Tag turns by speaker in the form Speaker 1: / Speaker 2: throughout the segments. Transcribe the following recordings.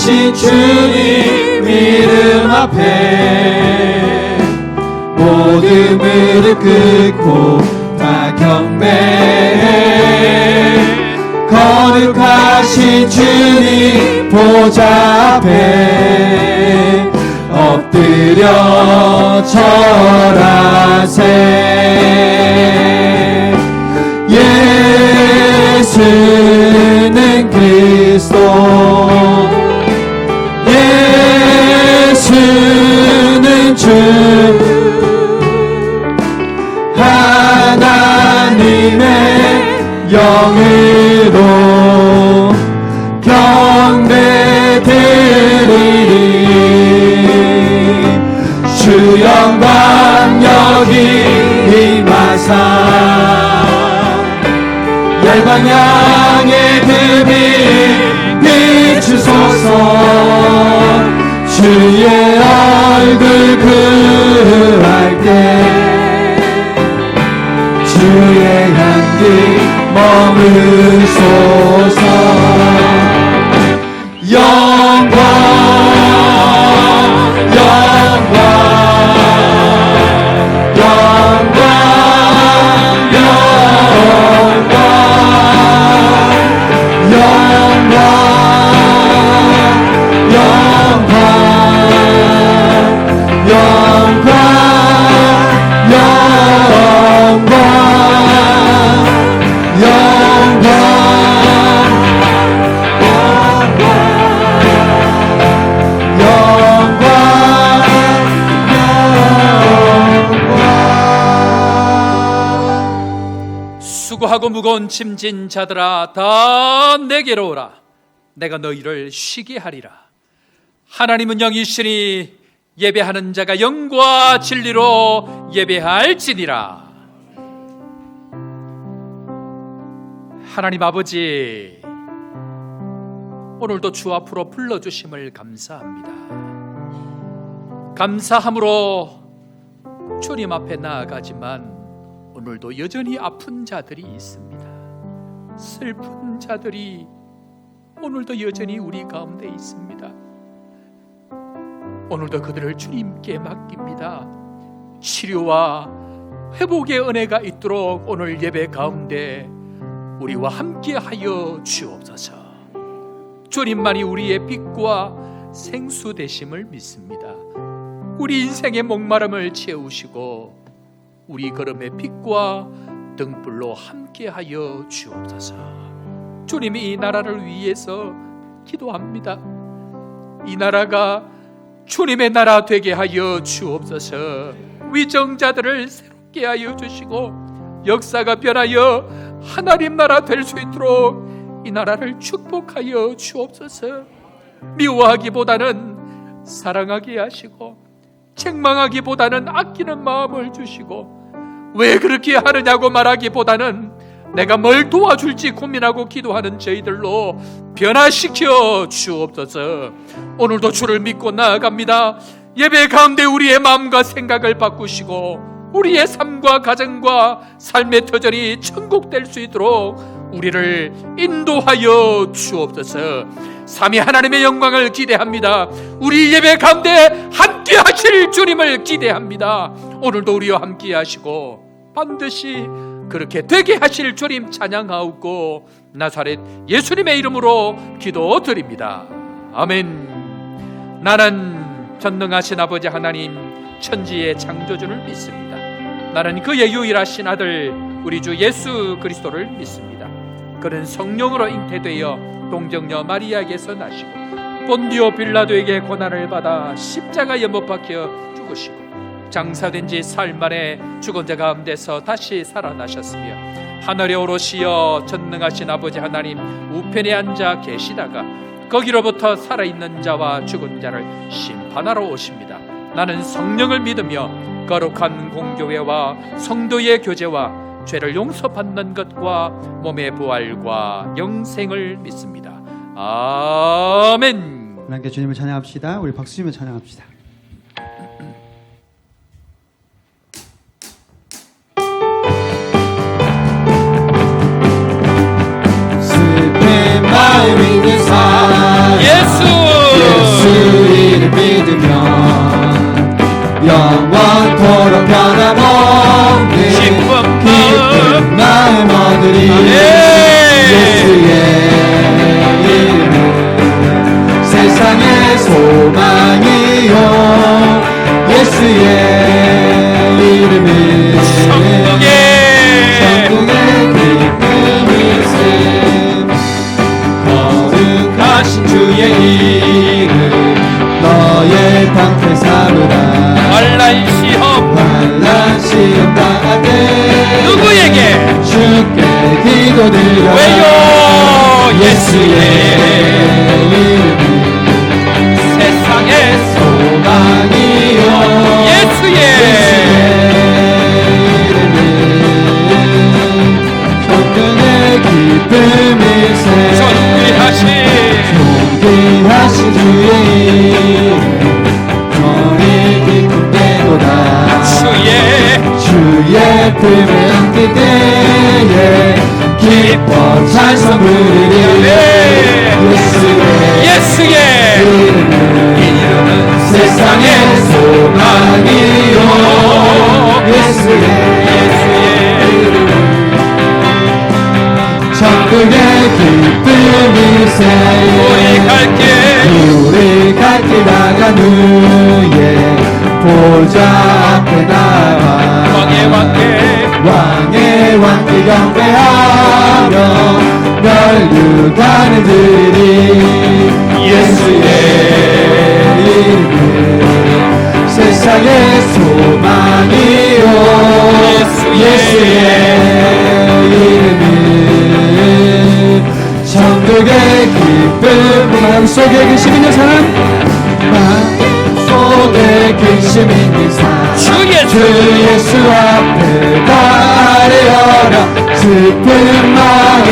Speaker 1: 거룩하신 주님 이름 앞에 모든 무릎 꿇고 다 경배해. 거룩하신 주님 보좌 앞에 엎드려 절하세. 예수는 그리스도, 예수는 주, 하나님의 영으로 경배 드리리. 주 영광 여기 임하사 열방 향해 그 빛 비추소서. 주의 얼굴 구할 때 주의 향기 머무소서. 영광 영광 영광 영광 영광 영광 영광
Speaker 2: 수고하고 무거운 짐진 자들아 다 내게로 오라. 내가 너희를 쉬게 하리라. 하나님은 영이시니 예배하는 자가 영과 진리로 예배할지니라. 하나님 아버지, 오늘도 주 앞으로 불러주심을 감사합니다. 감사함으로 주님 앞에 나아가지만 오늘도 여전히 아픈 자들이 있습니다. 슬픈 자들이 오늘도 여전히 우리 가운데 있습니다. 오늘도 그들을 주님께 맡깁니다. 치료와 회복의 은혜가 있도록 오늘 예배 가운데 우리와 함께하여 주옵소서. 주님만이 우리의 빛과 생수 되심을 믿습니다. 우리 인생의 목마름을 채우시고 우리 걸음의 빛과 등불로 함께하여 주옵소서. 주님이 이 나라를 위해서 기도합니다. 이 나라가 주님의 나라 되게 하여 주옵소서. 위정자들을 새롭게 하여 주시고 역사가 변하여 하나님 나라 될 수 있도록 이 나라를 축복하여 주옵소서. 미워하기보다는 사랑하게 하시고 책망하기보다는 아끼는 마음을 주시고 왜 그렇게 하느냐고 말하기보다는 내가 뭘 도와줄지 고민하고 기도하는 저희들로 변화시켜 주옵소서. 오늘도 주를 믿고 나아갑니다. 예배 가운데 우리의 마음과 생각을 바꾸시고 우리의 삶과 가정과 삶의 터전이 천국 될 수 있도록 우리를 인도하여 주옵소서. 삼위 하나님의 영광을 기대합니다. 우리 예배 가운데 함께 하실 주님을 기대합니다. 오늘도 우리와 함께 하시고 반드시 그렇게 되게 하실 주님 찬양하옵고 나사렛 예수님의 이름으로 기도드립니다. 아멘. 나는 전능하신 아버지 하나님 천지의 창조주를 믿습니다. 나는 그의 유일하신 아들 우리 주 예수 그리스도를 믿습니다. 그는 성령으로 잉태되어 동정녀 마리아에게서 나시고 본디오 빌라도에게 고난을 받아 십자가에 못 박혀 죽으시고 장사된 지 사흘 만에 죽은 자 가운데서 다시 살아나셨으며 하늘에 오르시어 전능하신 아버지 하나님 우편에 앉아 계시다가 거기로부터 살아있는 자와 죽은 자를 심판하러 오십니다. 나는 성령을 믿으며 거룩한 공교회와 성도의 교제와 죄를 용서받는 것과 몸의 부활과 영생을 믿습니다. 아멘.
Speaker 3: 함께 주님을 찬양합시다. 우리 박수 치며 찬양합시다.
Speaker 1: 슬픈 마음 있는 사람
Speaker 2: 예수
Speaker 1: 소망이요 예수의 이름은
Speaker 2: 천국의
Speaker 1: 기쁨이세 거룩하신 주의 이름 너의 방패 삼으라
Speaker 2: 환난 시험
Speaker 1: 당할 때
Speaker 2: 누구에게
Speaker 1: 주께 기도드려
Speaker 2: 왜요
Speaker 1: 예수의 이름은
Speaker 2: 세상의
Speaker 1: 소망이요
Speaker 2: 예수의
Speaker 1: 천국의 기쁨일세 존귀하신 주의 이름 너의 기쁨 되도다 주의 품에 안길 때에 기뻐 찬송 부르리
Speaker 2: 예수의
Speaker 1: 이름은 세상의 소망이요 예수의 이름은 천국의 기쁨일세 우리 갈 길 나간 후에 보좌 앞에 나와 왕의 왕께 경배하며 멸류관을 드리 예수의 이름은 세상의 소망이요 예수의 이름은 천국의 기쁨 마음속에 근심 있는 사람 마음속에 근심 있는 사람 주 예수 앞에 달려라 슬픈 마음이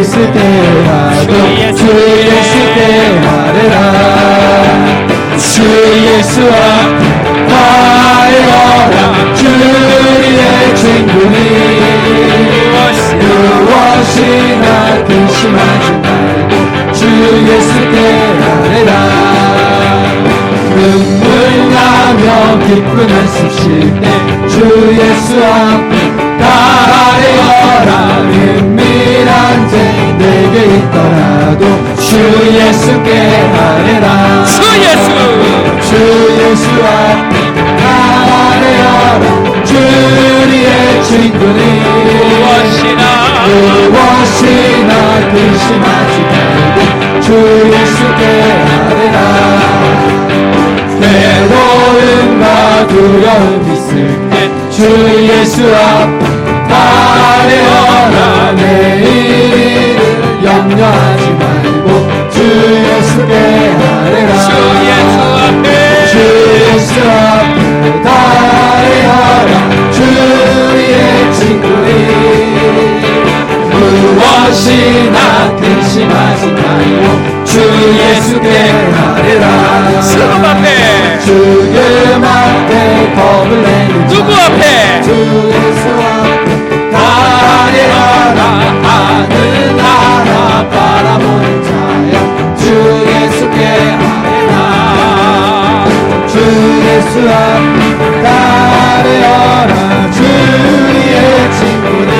Speaker 1: 있을 때라도 주 예수께 아뢰라 주 예수 앞에 달려라 주의 친구니 무엇이나 근심하지 말고 주 예수께 아뢰라 눈물 나며 기쁜 한숨 쉴 때 주 예수 앞에 달려라 은밀한 죄 내게 있더라도 주 예수께 아뢰라 주 예수 앞에 달려라 주의 친구니 무엇이나 근심하지 말고 주 예수께 아뢰라 외로움과 두려움 있을 때 주 예수 앞에 달려라 내일을 염려하지 말고 주 예수께 아뢰라 주 예수 앞에 달려라 주의 친구니 무엇이나 근심하지 말고 주 예수께 아뢰라 죽음 앞에 겁을 내는
Speaker 2: 누구 앞에
Speaker 1: 주 예수 앞에 달려라 하늘 나라 바라보는 자여 주 예수께 아뢰라 주 예수 앞에 달려라 주의 친구니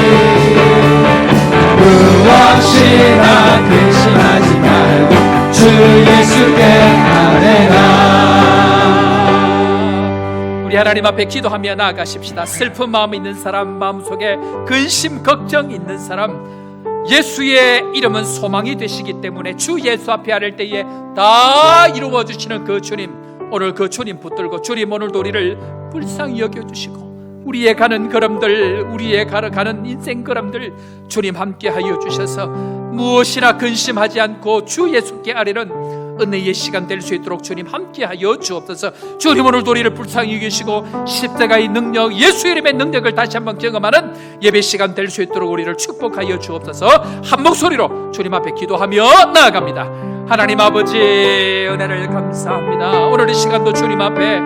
Speaker 1: 무엇이나 근심하지 말고 주 예수께 아뢰라
Speaker 2: 우리 하나님 앞에 기도하며 나아가십시다. 슬픈 마음 있는 사람, 마음속에 근심 걱정 있는 사람 예수의 이름은 소망이 되시기 때문에 주 예수 앞에 아뢰 때에 다 이루어 주시는 그 주님 오늘 그 주님 붙들고 주님 오늘도 우리를 불쌍히 여겨주시고 우리의 가는 걸음들 우리의 가는 인생 걸음들 주님 함께하여 주셔서 무엇이나 근심하지 않고 주 예수께 아뢰는 은혜의 시간 될 수 있도록 주님 함께하여 주옵소서. 주님 오늘도 우리를 불쌍히 여기시고 십자가의 능력 예수 이름의 능력을 다시 한번 경험하는 예배 시간 될 수 있도록 우리를 축복하여 주옵소서. 한 목소리로 주님 앞에 기도하며 나아갑니다. 하나님 아버지 은혜를 감사합니다. 오늘 이 시간도 주님 앞에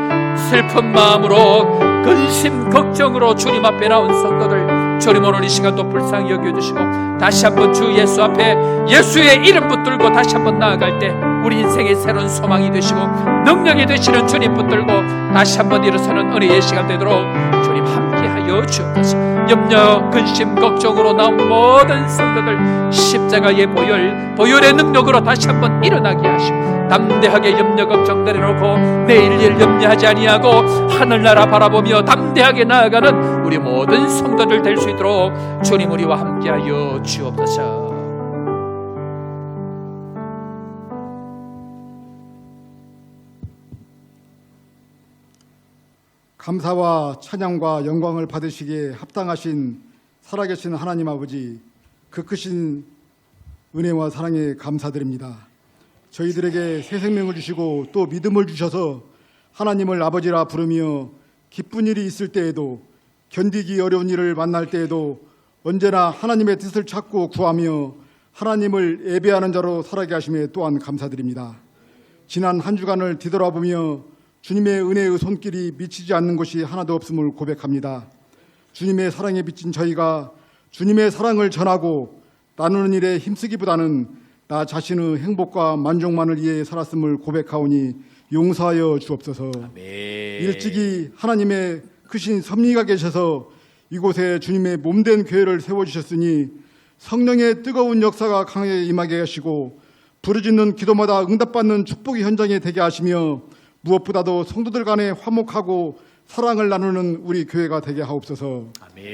Speaker 2: 슬픈 마음으로 근심 걱정으로 주님 앞에 나온 성도들 주님 오늘 이 시간도 불쌍히 여겨주시고 다시 한번 주 예수 앞에 예수의 이름 붙들고 다시 한번 나아갈 때 우리 인생의 새로운 소망이 되시고 능력이 되시는 주님 붙들고 다시 한번 일어서는 은혜의 시간 되도록 주님 함께하여 주옵소서. 염려, 근심, 걱정으로 나온 모든 성도들 십자가의 보혈의 능력으로 다시 한번 일어나게 하시고 담대하게 염려 걱정 내려놓고 내일 일 염려하지 아니하고 하늘나라 바라보며 담대하게 나아가는 우리 모든 성도들 될 수 있도록 주님 우리와 함께하여 주옵소서.
Speaker 1: 감사와 찬양과 영광을 받으시기에 합당하신 살아계신 하나님 아버지, 그 크신 은혜와 사랑에 감사드립니다. 저희들에게 새 생명을 주시고 또 믿음을 주셔서 하나님을 아버지라 부르며 기쁜 일이 있을 때에도 견디기 어려운 일을 만날 때에도 언제나 하나님의 뜻을 찾고 구하며 하나님을 예배하는 자로 살아게 하심에 또한 감사드립니다. 지난 한 주간을 뒤돌아보며 주님의 은혜의 손길이 미치지 않는 것이 하나도 없음을 고백합니다. 주님의 사랑에 비친 저희가 주님의 사랑을 전하고 나누는 일에 힘쓰기보다는 나 자신의 행복과 만족만을 위해 살았음을 고백하오니 용서하여 주옵소서.
Speaker 2: 아멘.
Speaker 1: 일찍이 하나님의 크신 섭리가 계셔서 이곳에 주님의 몸된 교회를 세워주셨으니 성령의 뜨거운 역사가 강하게 임하게 하시고 부르짖는 기도마다 응답받는 축복의 현장에 되게 하시며 무엇보다도 성도들 간에 화목하고 사랑을 나누는 우리 교회가 되게 하옵소서.
Speaker 2: 아멘.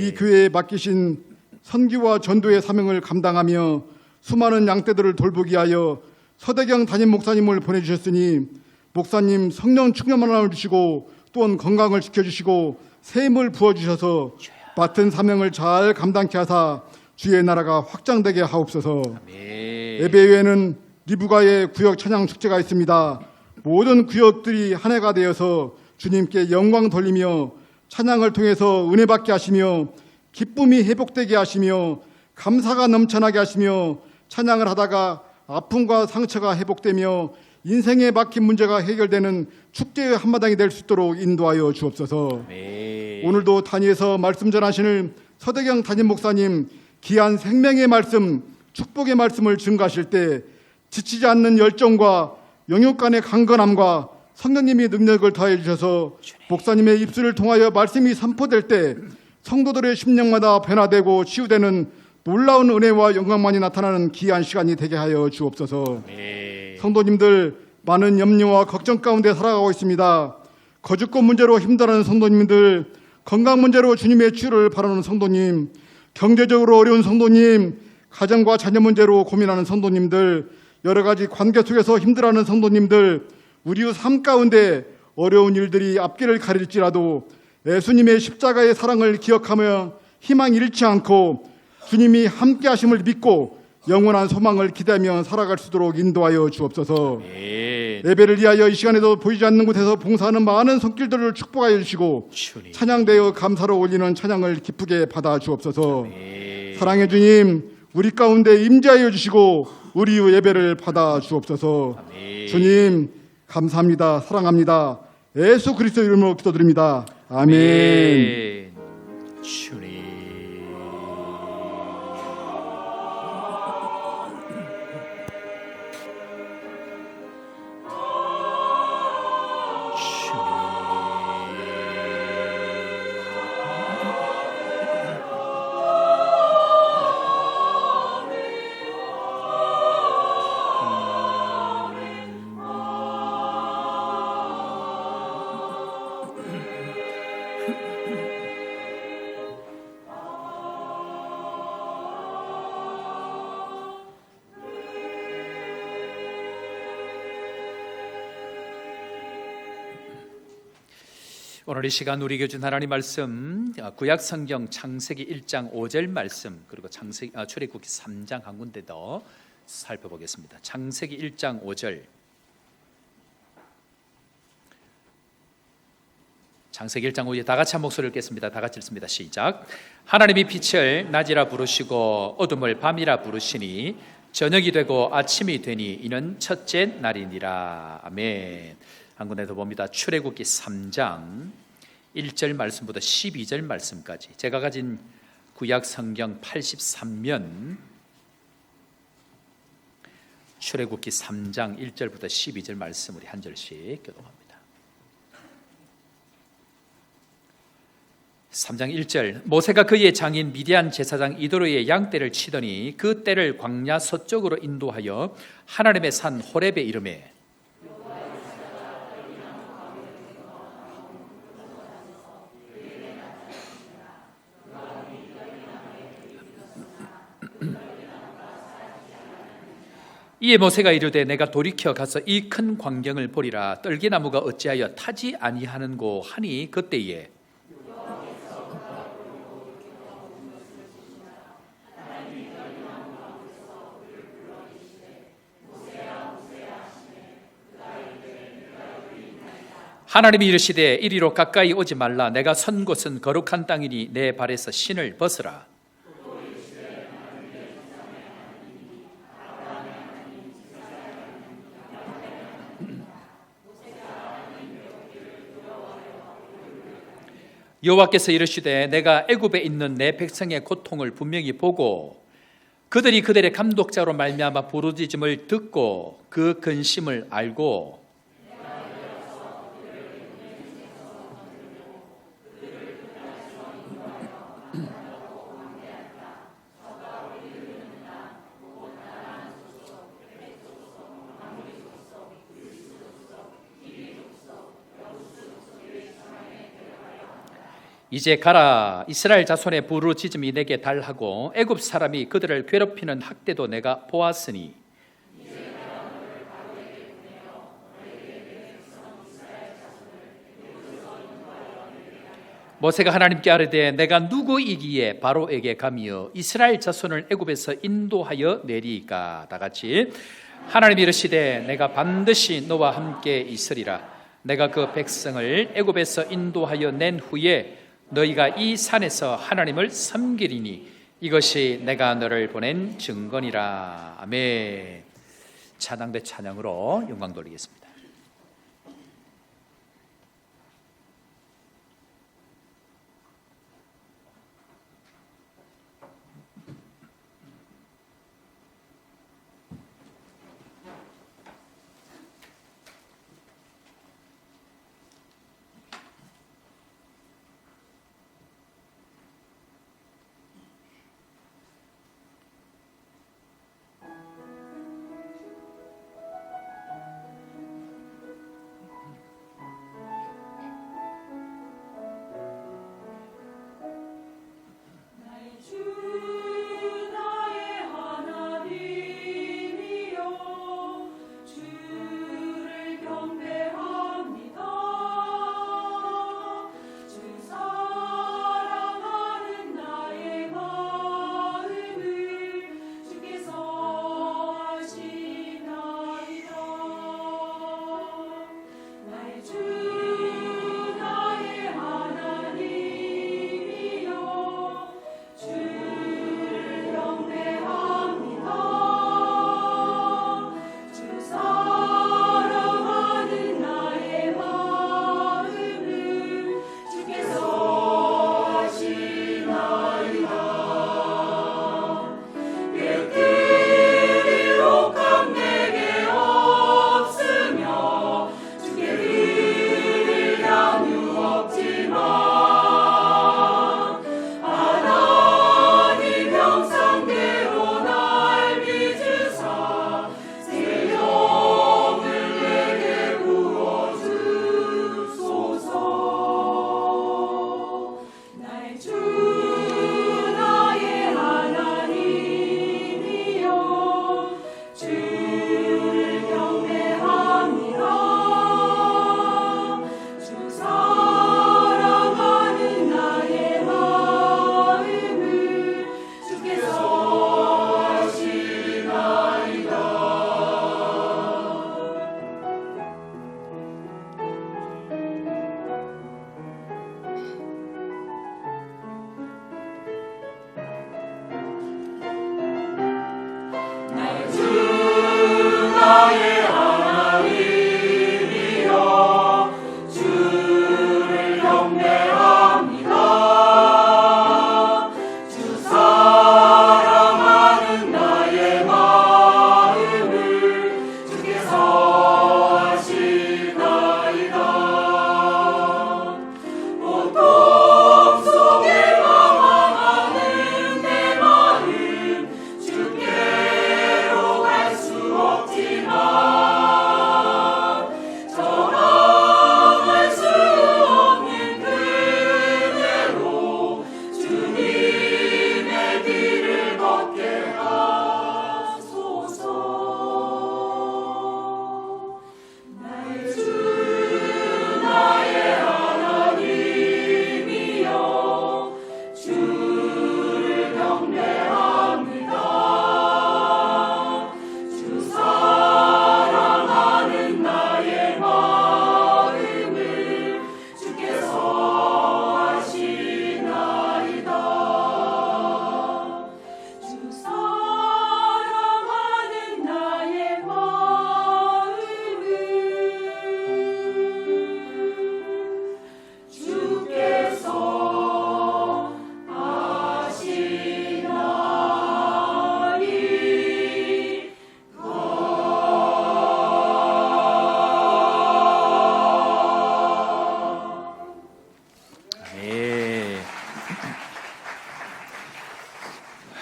Speaker 1: 이 교회에 맡기신 선기와 전도의 사명을 감당하며 수많은 양떼들을 돌보기 위하여 서대경 담임 목사님을 보내주셨으니 목사님 성령 충만함을 주시고 또한 건강을 지켜주시고 새 힘을 부어주셔서 맡은 사명을 잘 감당케 하사 주의 나라가 확장되게 하옵소서.
Speaker 2: 아멘.
Speaker 1: 예배외에는 리브가의 구역 찬양 축제가 있습니다. 모든 구역들이 한 해가 되어서 주님께 영광 돌리며 찬양을 통해서 은혜 받게 하시며 기쁨이 회복되게 하시며 감사가 넘쳐나게 하시며 찬양을 하다가 아픔과 상처가 회복되며 인생에 막힌 문제가 해결되는 축제의 한마당이 될 수 있도록 인도하여 주옵소서.
Speaker 2: 아멘.
Speaker 1: 오늘도 단위에서 말씀 전하시는 서대경 담임 목사님 귀한 생명의 말씀, 축복의 말씀을 증가하실 때 지치지 않는 열정과 영육 간의 강건함과 성령님이 능력을 더해 주셔서 목사님의 입술을 통하여 말씀이 선포될 때 성도들의 심령마다 변화되고 치유되는 놀라운 은혜와 영광만이 나타나는 귀한 시간이 되게 하여 주옵소서. 성도님들 많은 염려와 걱정 가운데 살아가고 있습니다. 거주권 문제로 힘들어하는 성도님들, 건강 문제로 주님의 치유를 바라는 성도님, 경제적으로 어려운 성도님, 가정과 자녀 문제로 고민하는 성도님들, 여러 가지 관계 속에서 힘들어하는 성도님들, 우리의 삶 가운데 어려운 일들이 앞길을 가릴지라도 예수님의 십자가의 사랑을 기억하며 희망 잃지 않고 주님이 함께 하심을 믿고 영원한 소망을 기대하며 살아갈 수 있도록 인도하여 주옵소서. 예배를 위하여 이 시간에도 보이지 않는 곳에서 봉사하는 많은 손길들을 축복하여 주시고 찬양되어 감사로 올리는 찬양을 기쁘게 받아 주옵소서. 사랑의 주님, 우리 가운데 임재하여 주시고 우리의 예배를 받아 주옵소서. 주님 감사합니다. 사랑합니다. 예수 그리스도 이름으로 기도드립니다. 아멘.
Speaker 2: 주님. 오늘 이 시간 우리에게 준 하나님 말씀 구약 성경 창세기 1장 5절 말씀 그리고 출애굽기 3장 한 군데 더 살펴보겠습니다. 창세기 1장 5절. 창세기 1장 5절 다 같이 한 목소리를 읽겠습니다. 다 같이 읽습니다. 시작. 하나님이 빛을 낮이라 부르시고 어둠을 밤이라 부르시니 저녁이 되고 아침이 되니 이는 첫째 날이니라. 아멘. 한 군데 더 봅니다. 출애굽기 3장 1절 말씀부터 12절 말씀까지. 제가 가진 구약 성경 83면 출애굽기 3장 1절부터 12절 말씀 우리 한 절씩 교독합니다. 3장 1절 모세가 그의 장인 미디안 제사장 이도로의 양떼를 치더니 그 떼를 광야 서쪽으로 인도하여 하나님의 산 호렙에 이르매 이에 모세가 이르되 내가 돌이켜 가서 이 큰 광경을 보리라 떨기나무가 어찌하여 타지 아니하는고 하니 그때에 하나님이 이르시되 이리로 가까이 오지 말라 내가 선 곳은 거룩한 땅이니 내 발에서 신을 벗으라. 여호와께서 이르시되 내가 애굽에 있는 내 백성의 고통을 분명히 보고 그들이 그들의 감독자로 말미암아 부르짖음을 듣고 그 근심을 알고 이제 가라 이스라엘 자손의 부르짖음이 내게 달하고 애굽 사람이 그들을 괴롭히는 학대도 내가 보았으니 모세가 하나님께 아뢰되 내가 누구이기에 바로에게 가며 이스라엘 자손을 애굽에서 인도하여 내리이까. 다 같이 하나님이 이르시되 내가 반드시 너와 함께 있으리라. 내가 그 백성을 애굽에서 인도하여 낸 후에 너희가 이 산에서 하나님을 섬기리니 이것이 내가 너를 보낸 증거니라. 아멘. 찬양 대 찬양으로 영광 돌리겠습니다.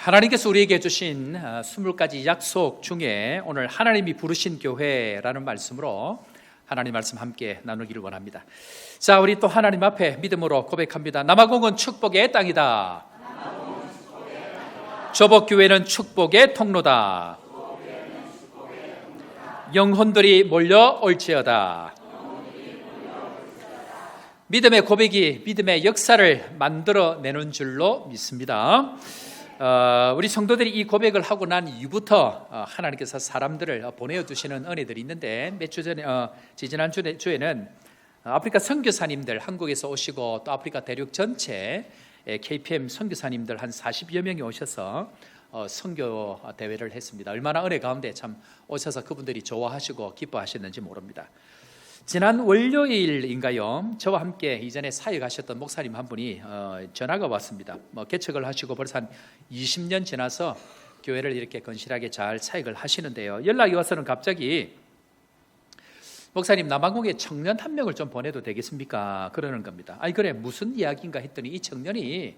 Speaker 2: 하나님께서 우리에게 주신 20가지 약속 중에 오늘 하나님이 부르신 교회라는 말씀으로 하나님 말씀 함께 나누기를 원합니다. 자, 우리 또 하나님 앞에 믿음으로 고백합니다. 남아공은 축복의 땅이다. 조복교회는 축복의 통로다. 영혼들이 몰려올지어다. 믿음의 고백이 믿음의 역사를 만들어내는 줄로 믿습니다. 우리 성도들이 이 고백을 하고 난 이후부터 하나님께서 사람들을 보내주시는 은혜들이 있는데 몇 주 전에 지난주에는 아프리카 선교사님들 한국에서 오시고 또 아프리카 대륙 전체 KPM 선교사님들 한 40여 명이 오셔서 선교 대회를 했습니다. 얼마나 은혜 가운데 참 오셔서 그분들이 좋아하시고 기뻐하셨는지 모릅니다. 지난 월요일인가요? 저와 함께 이전에 사역하셨던 목사님 한 분이 전화가 왔습니다. 개척을 하시고 벌써 한 20년 지나서 교회를 이렇게 건실하게 잘 사역을 하시는데요. 연락이 와서는 갑자기 목사님, 남아공에 청년 한 명을 좀 보내도 되겠습니까? 그러는 겁니다. 아니 그래, 무슨 이야기인가 했더니 이 청년이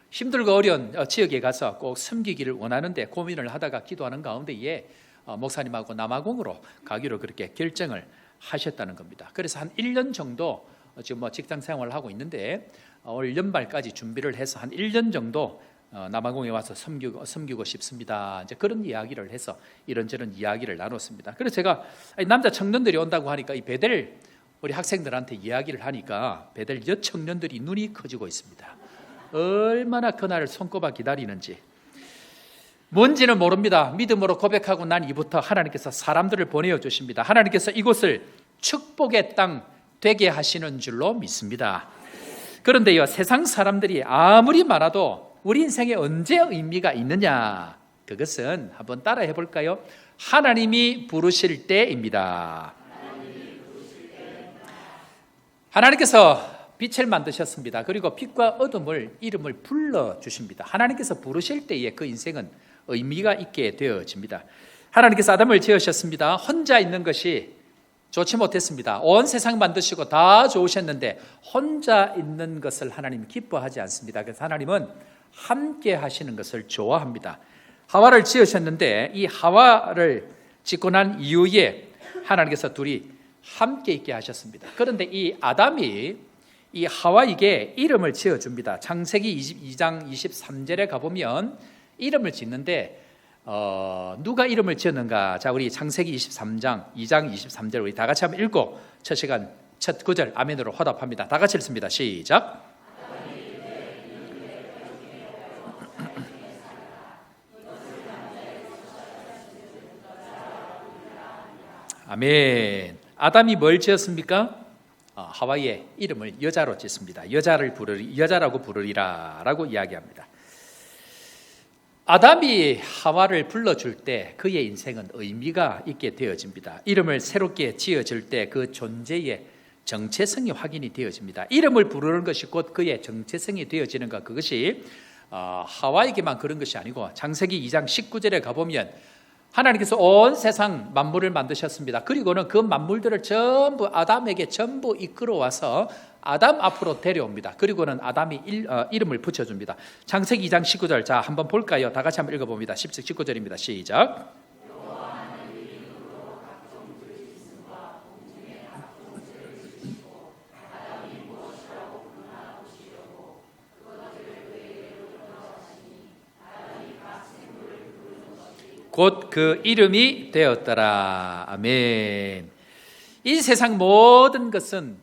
Speaker 2: 힘들고 어려운 지역에 가서 꼭 섬기기를 원하는데 고민을 하다가 기도하는 가운데에 목사님하고 남아공으로 가기로 그렇게 결정을 하셨다는 겁니다. 그래서 한 1년 정도 지금 직장 생활을 하고 있는데 올 연말까지 준비를 해서 한 1년 정도 남아공에 와서 섬기고 싶습니다. 이제 그런 이야기를 해서 이런저런 이야기를 나눴습니다. 그래서 제가 남자 청년들이 온다고 하니까 이 베델 우리 학생들한테 이야기를 하니까 베델 여청년들이 눈이 커지고 있습니다. 얼마나 그날을 손꼽아 기다리는지. 뭔지는 모릅니다. 믿음으로 고백하고 난 이후부터 하나님께서 사람들을 보내어 주십니다. 하나님께서 이곳을 축복의 땅 되게 하시는 줄로 믿습니다. 그런데요, 세상 사람들이 아무리 많아도 우리 인생에 언제 의미가 있느냐? 그것은 한번 따라해 볼까요? 하나님이 부르실 때입니다. 하나님께서 빛을 만드셨습니다. 그리고 빛과 어둠을 이름을 불러주십니다. 하나님께서 부르실 때에 그 인생은 의미가 있게 되어집니다. 하나님께서 아담을 지으셨습니다. 혼자 있는 것이 좋지 못했습니다. 온 세상 만드시고 다 좋으셨는데 혼자 있는 것을 하나님이 기뻐하지 않습니다. 그래서 하나님은 함께 하시는 것을 좋아합니다. 하와를 지으셨는데 이 하와를 짓고 난 이후에 하나님께서 둘이 함께 있게 하셨습니다. 그런데 이 아담이 이 하와에게 이름을 지어줍니다. 창세기 22장 23절에 가보면 이름을 짓는데 누가 이름을 지었는가? 자, 우리 창세기 23장 2장 23절 우리 다 같이 한번 읽고 첫 시간 첫 구절 아멘으로 화답합니다. 다 같이 읽습니다. 시작. 아멘. 아담이 뭘 지었습니까? 하와의 이름을 여자로 짓습니다. 여자라고 부르리라라고 이야기합니다. 아담이 하와를 불러줄 때 그의 인생은 의미가 있게 되어집니다. 이름을 새롭게 지어줄 때 그 존재의 정체성이 확인이 되어집니다. 이름을 부르는 것이 곧 그의 정체성이 되어지는 것, 그것이 하와에게만 그런 것이 아니고 창세기 2장 19절에 가보면 하나님께서 온 세상 만물을 만드셨습니다. 그리고는 그 만물들을 전부 아담에게 전부 이끌어와서 아담 앞으로 데려옵니다. 그리고는 아담이 이름을 붙여줍니다. 창세기 2장 19절 자 한번 볼까요? 다 같이 한번 읽어봅니다. 19절입니다. 시작. 곧 그 이름이 되었더라. 아멘. 이 세상 모든 것은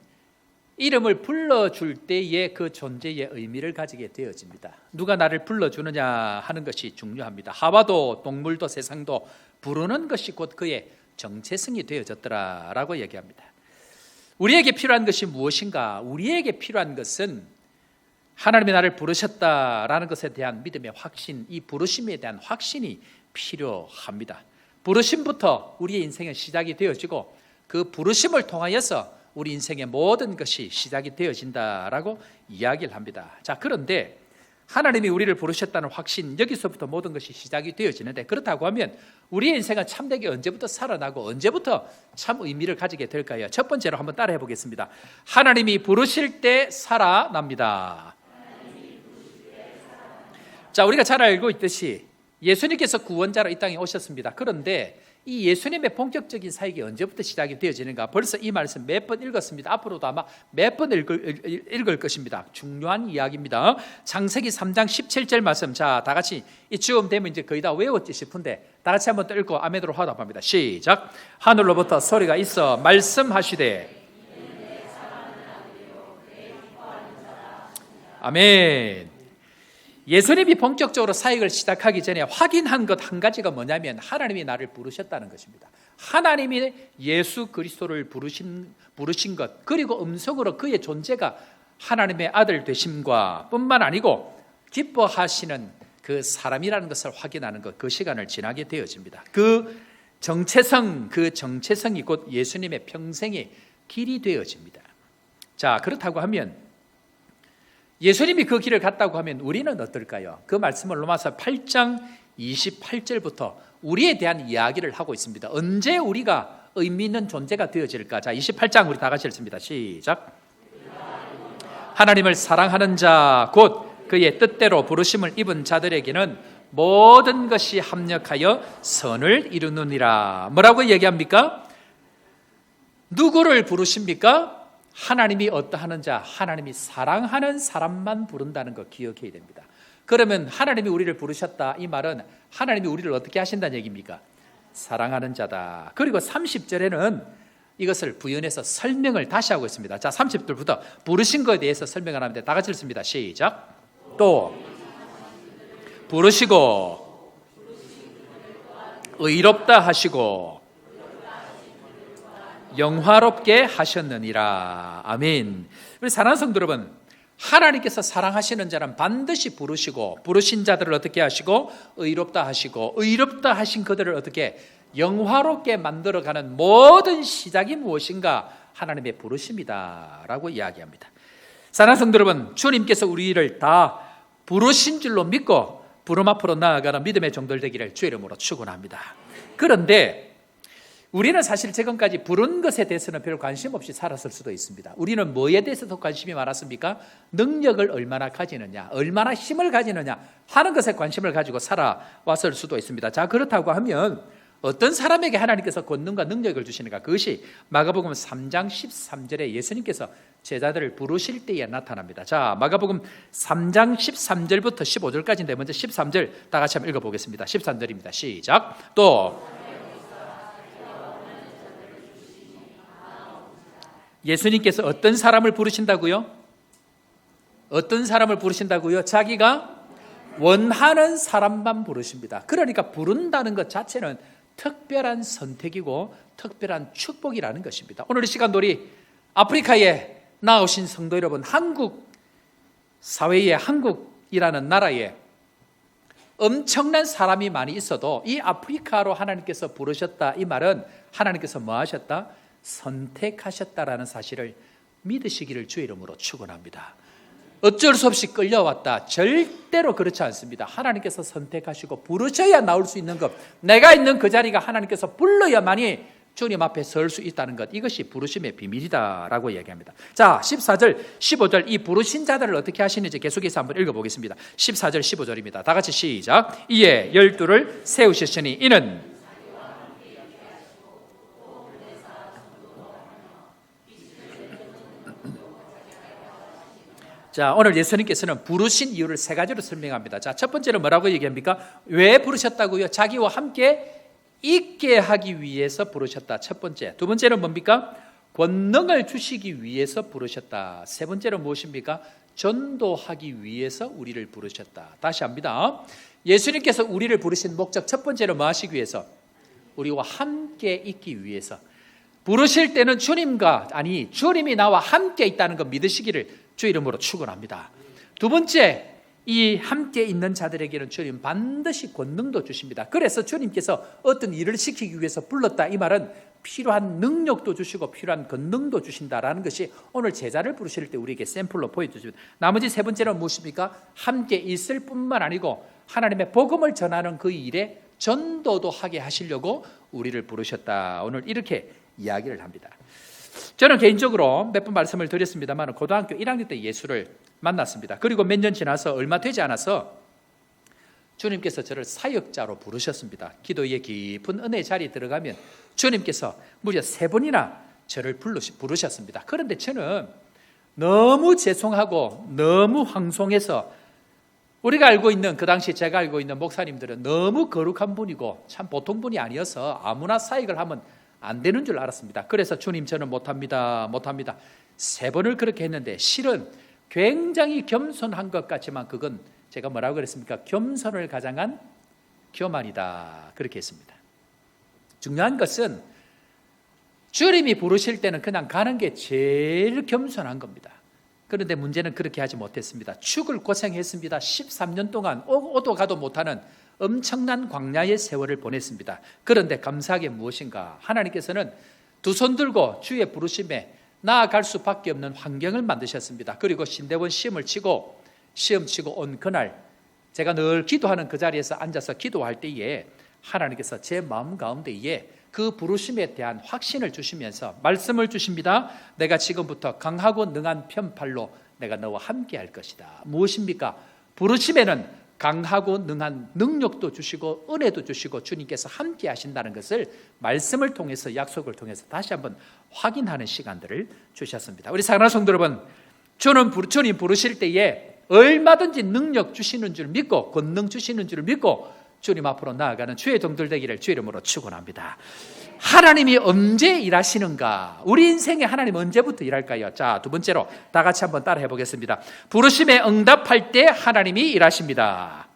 Speaker 2: 이름을 불러줄 때에 그 존재의 의미를 가지게 되어집니다. 누가 나를 불러주느냐 하는 것이 중요합니다. 하와도 동물도 세상도 부르는 것이 곧 그의 정체성이 되어졌더라라고 얘기합니다. 우리에게 필요한 것이 무엇인가? 우리에게 필요한 것은 하나님이 나를 부르셨다라는 것에 대한 믿음의 확신, 이 부르심에 대한 확신이 필요합니다. 부르심부터 우리의 인생은 시작이 되어지고 그 부르심을 통하여서 우리 인생의 모든 것이 시작이 되어진다라고 이야기를 합니다. 자, 그런데 하나님이 우리를 부르셨다는 확신, 여기서부터 모든 것이 시작이 되어지는데 그렇다고 하면 우리의 인생은 참되게 언제부터 살아나고 언제부터 참 의미를 가지게 될까요? 첫 번째로 한번 따라해 보겠습니다. 하나님이 부르실 때 살아납니다. 자, 우리가 잘 알고 있듯이 예수님께서 구원자로 이 땅에 오셨습니다. 그런데 이 예수님의 본격적인 사역이 언제부터 시작이 되어지는가? 벌써 이 말씀 몇 번 읽었습니다. 앞으로도 아마 몇 번 읽을 것입니다. 중요한 이야기입니다. 창세기 3장 17절 말씀. 자, 다 같이 이쯤 되면 이제 거의 다 외웠지 싶은데 다 같이 한번 또 읽고 아멘으로 화답합니다. 시작. 하늘로부터 소리가 있어 말씀하시되. 아멘. 예수님이 본격적으로 사역을 시작하기 전에 확인한 것 한 가지가 뭐냐면 하나님이 나를 부르셨다는 것입니다. 하나님이 예수 그리스도를 부르신 것, 그리고 음성으로 그의 존재가 하나님의 아들 되심과 뿐만 아니고 기뻐하시는 그 사람이라는 것을 확인하는 것, 그 시간을 지나게 되어집니다. 그 정체성이 곧 예수님의 평생의 길이 되어집니다. 자, 그렇다고 하면 예수님이 그 길을 갔다고 하면 우리는 어떨까요? 그 말씀을 로마서 8장 28절부터 우리에 대한 이야기를 하고 있습니다. 언제 우리가 의미 있는 존재가 되어질까? 자, 28장 우리 다 같이 읽습니다. 시작. 하나님을 사랑하는 자, 곧 그의 뜻대로 부르심을 입은 자들에게는 모든 것이 합력하여 선을 이루느니라. 뭐라고 얘기합니까? 누구를 부르십니까? 하나님이 어떠하는 자, 하나님이 사랑하는 사람만 부른다는 거 기억해야 됩니다. 그러면 하나님이 우리를 부르셨다, 이 말은 하나님이 우리를 어떻게 하신다는 얘기입니까? 사랑하는 자다. 그리고 30절에는 이것을 부연해서 설명을 다시 하고 있습니다. 자, 30절부터 부르신 것에 대해서 설명을 하는데 다 같이 읽습니다. 시작. 또 부르시고 의롭다 하시고 영화롭게 하셨느니라. 아멘. 우리 사랑하는 성도 여러분, 하나님께서 사랑하시는 자는 반드시 부르시고, 부르신 자들을 어떻게 하시고 의롭다 하시고, 의롭다 하신 그들을 어떻게 영화롭게 만들어가는 모든 시작이 무엇인가? 하나님의 부르심이다 라고 이야기합니다. 사랑하는 성도 여러분, 주님께서 우리를 다 부르신 줄로 믿고 부름 앞으로 나아가는 믿음의 종들 되기를 주의 이름으로 축원합니다. 그런데 우리는 사실 지금까지 부른 것에 대해서는 별 관심 없이 살았을 수도 있습니다. 우리는 뭐에 대해서도 관심이 많았습니까? 능력을 얼마나 가지느냐, 얼마나 힘을 가지느냐 하는 것에 관심을 가지고 살아왔을 수도 있습니다. 자, 그렇다고 하면 어떤 사람에게 하나님께서 권능과 능력을 주시는가? 그것이 마가복음 3장 13절에 예수님께서 제자들을 부르실 때에 나타납니다. 자, 마가복음 3장 13절부터 15절까지인데 먼저 13절 다 같이 한번 읽어보겠습니다. 13절입니다. 시작. 또 예수님께서 어떤 사람을 부르신다고요? 어떤 사람을 부르신다고요? 자기가 원하는 사람만 부르십니다. 그러니까 부른다는 것 자체는 특별한 선택이고 특별한 축복이라는 것입니다. 오늘 이 시간 우리 아프리카에 나오신 성도 여러분, 한국 사회에, 한국이라는 나라에 엄청난 사람이 많이 있어도 이 아프리카로 하나님께서 부르셨다, 이 말은 하나님께서 뭐 하셨다? 선택하셨다라는 사실을 믿으시기를 주의 이름으로 축원합니다. 어쩔 수 없이 끌려왔다, 절대로 그렇지 않습니다. 하나님께서 선택하시고 부르셔야 나올 수 있는 것, 내가 있는 그 자리가 하나님께서 불러야만이 주님 앞에 설 수 있다는 것, 이것이 부르심의 비밀이다라고 얘기합니다. 자, 14절 15절 이 부르신 자들을 어떻게 하시는지 계속해서 한번 읽어보겠습니다. 14절 15절입니다. 다 같이 시작. 이에 12를 세우셨으니 이는 자, 오늘 예수님께서는 부르신 이유를 세 가지로 설명합니다. 자, 첫 번째는 뭐라고 얘기합니까? 왜 부르셨다고요? 자기와 함께 있게 하기 위해서 부르셨다. 첫 번째. 두 번째는 뭡니까? 권능을 주시기 위해서 부르셨다. 세 번째는 무엇입니까? 전도하기 위해서 우리를 부르셨다. 다시 합니다. 예수님께서 우리를 부르신 목적, 첫 번째는 뭐 하시기 위해서? 우리와 함께 있기 위해서. 부르실 때는 주님이 나와 함께 있다는 거 믿으시기를 주 이름으로 축원합니다. 두 번째, 이 함께 있는 자들에게는 주님 반드시 권능도 주십니다. 그래서 주님께서 어떤 일을 시키기 위해서 불렀다, 이 말은 필요한 능력도 주시고 필요한 권능도 주신다라는 것이 오늘 제자를 부르실 때 우리에게 샘플로 보여주십니다. 나머지 세 번째는 무엇입니까? 함께 있을 뿐만 아니고 하나님의 복음을 전하는 그 일에 전도도 하게 하시려고 우리를 부르셨다. 오늘 이렇게 이야기를 합니다. 저는 개인적으로 몇 번 말씀을 드렸습니다만 고등학교 1학년 때 예수를 만났습니다. 그리고 몇 년 지나서 얼마 되지 않아서 주님께서 저를 사역자로 부르셨습니다. 기도의 깊은 은혜 자리에 들어가면 주님께서 무려 3번이나 저를 부르셨습니다. 그런데 저는 너무 죄송하고 너무 황송해서 우리가 알고 있는, 그 당시 제가 알고 있는 목사님들은 너무 거룩한 분이고 참 보통 분이 아니어서 아무나 사역을 하면 안 되는 줄 알았습니다. 그래서 주님, 저는 못합니다. 3번을 그렇게 했는데 실은 굉장히 겸손한 것 같지만 그건 제가 뭐라고 그랬습니까? 겸손을 가장한 교만이다, 그렇게 했습니다. 중요한 것은 주님이 부르실 때는 그냥 가는 게 제일 겸손한 겁니다. 그런데 문제는 그렇게 하지 못했습니다. 죽을 고생했습니다. 13년 동안 오도 가도 못하는 엄청난 광야의 세월을 보냈습니다. 그런데 감사하게 무엇인가? 하나님께서는 두 손 들고 주의 부르심에 나아갈 수밖에 없는 환경을 만드셨습니다. 그리고 신대원 시험 치고 온 그날 제가 늘 기도하는 그 자리에서 앉아서 기도할 때에 하나님께서 제 마음 가운데에 그 부르심에 대한 확신을 주시면서 말씀을 주십니다. 내가 지금부터 강하고 능한 편팔로 내가 너와 함께 할 것이다. 무엇입니까? 부르심에는 강하고 능한 능력도 주시고 은혜도 주시고 주님께서 함께 하신다는 것을 말씀을 통해서, 약속을 통해서 다시 한번 확인하는 시간들을 주셨습니다. 우리 사랑하는 성도 여러분, 주님 부르실 때에 얼마든지 능력 주시는 줄 믿고 권능 주시는 줄 믿고 주님 앞으로 나아가는 주의 종들 되기를 주의 이름으로 축원합니다. 하나님이 언제 일하시는가? 우리 인생에 하나님 언제부터 일할까요? 자, 두 번째로 다 같이 한번 따라해 보겠습니다. 부르심에 응답할 때 하나님이 일하십니다.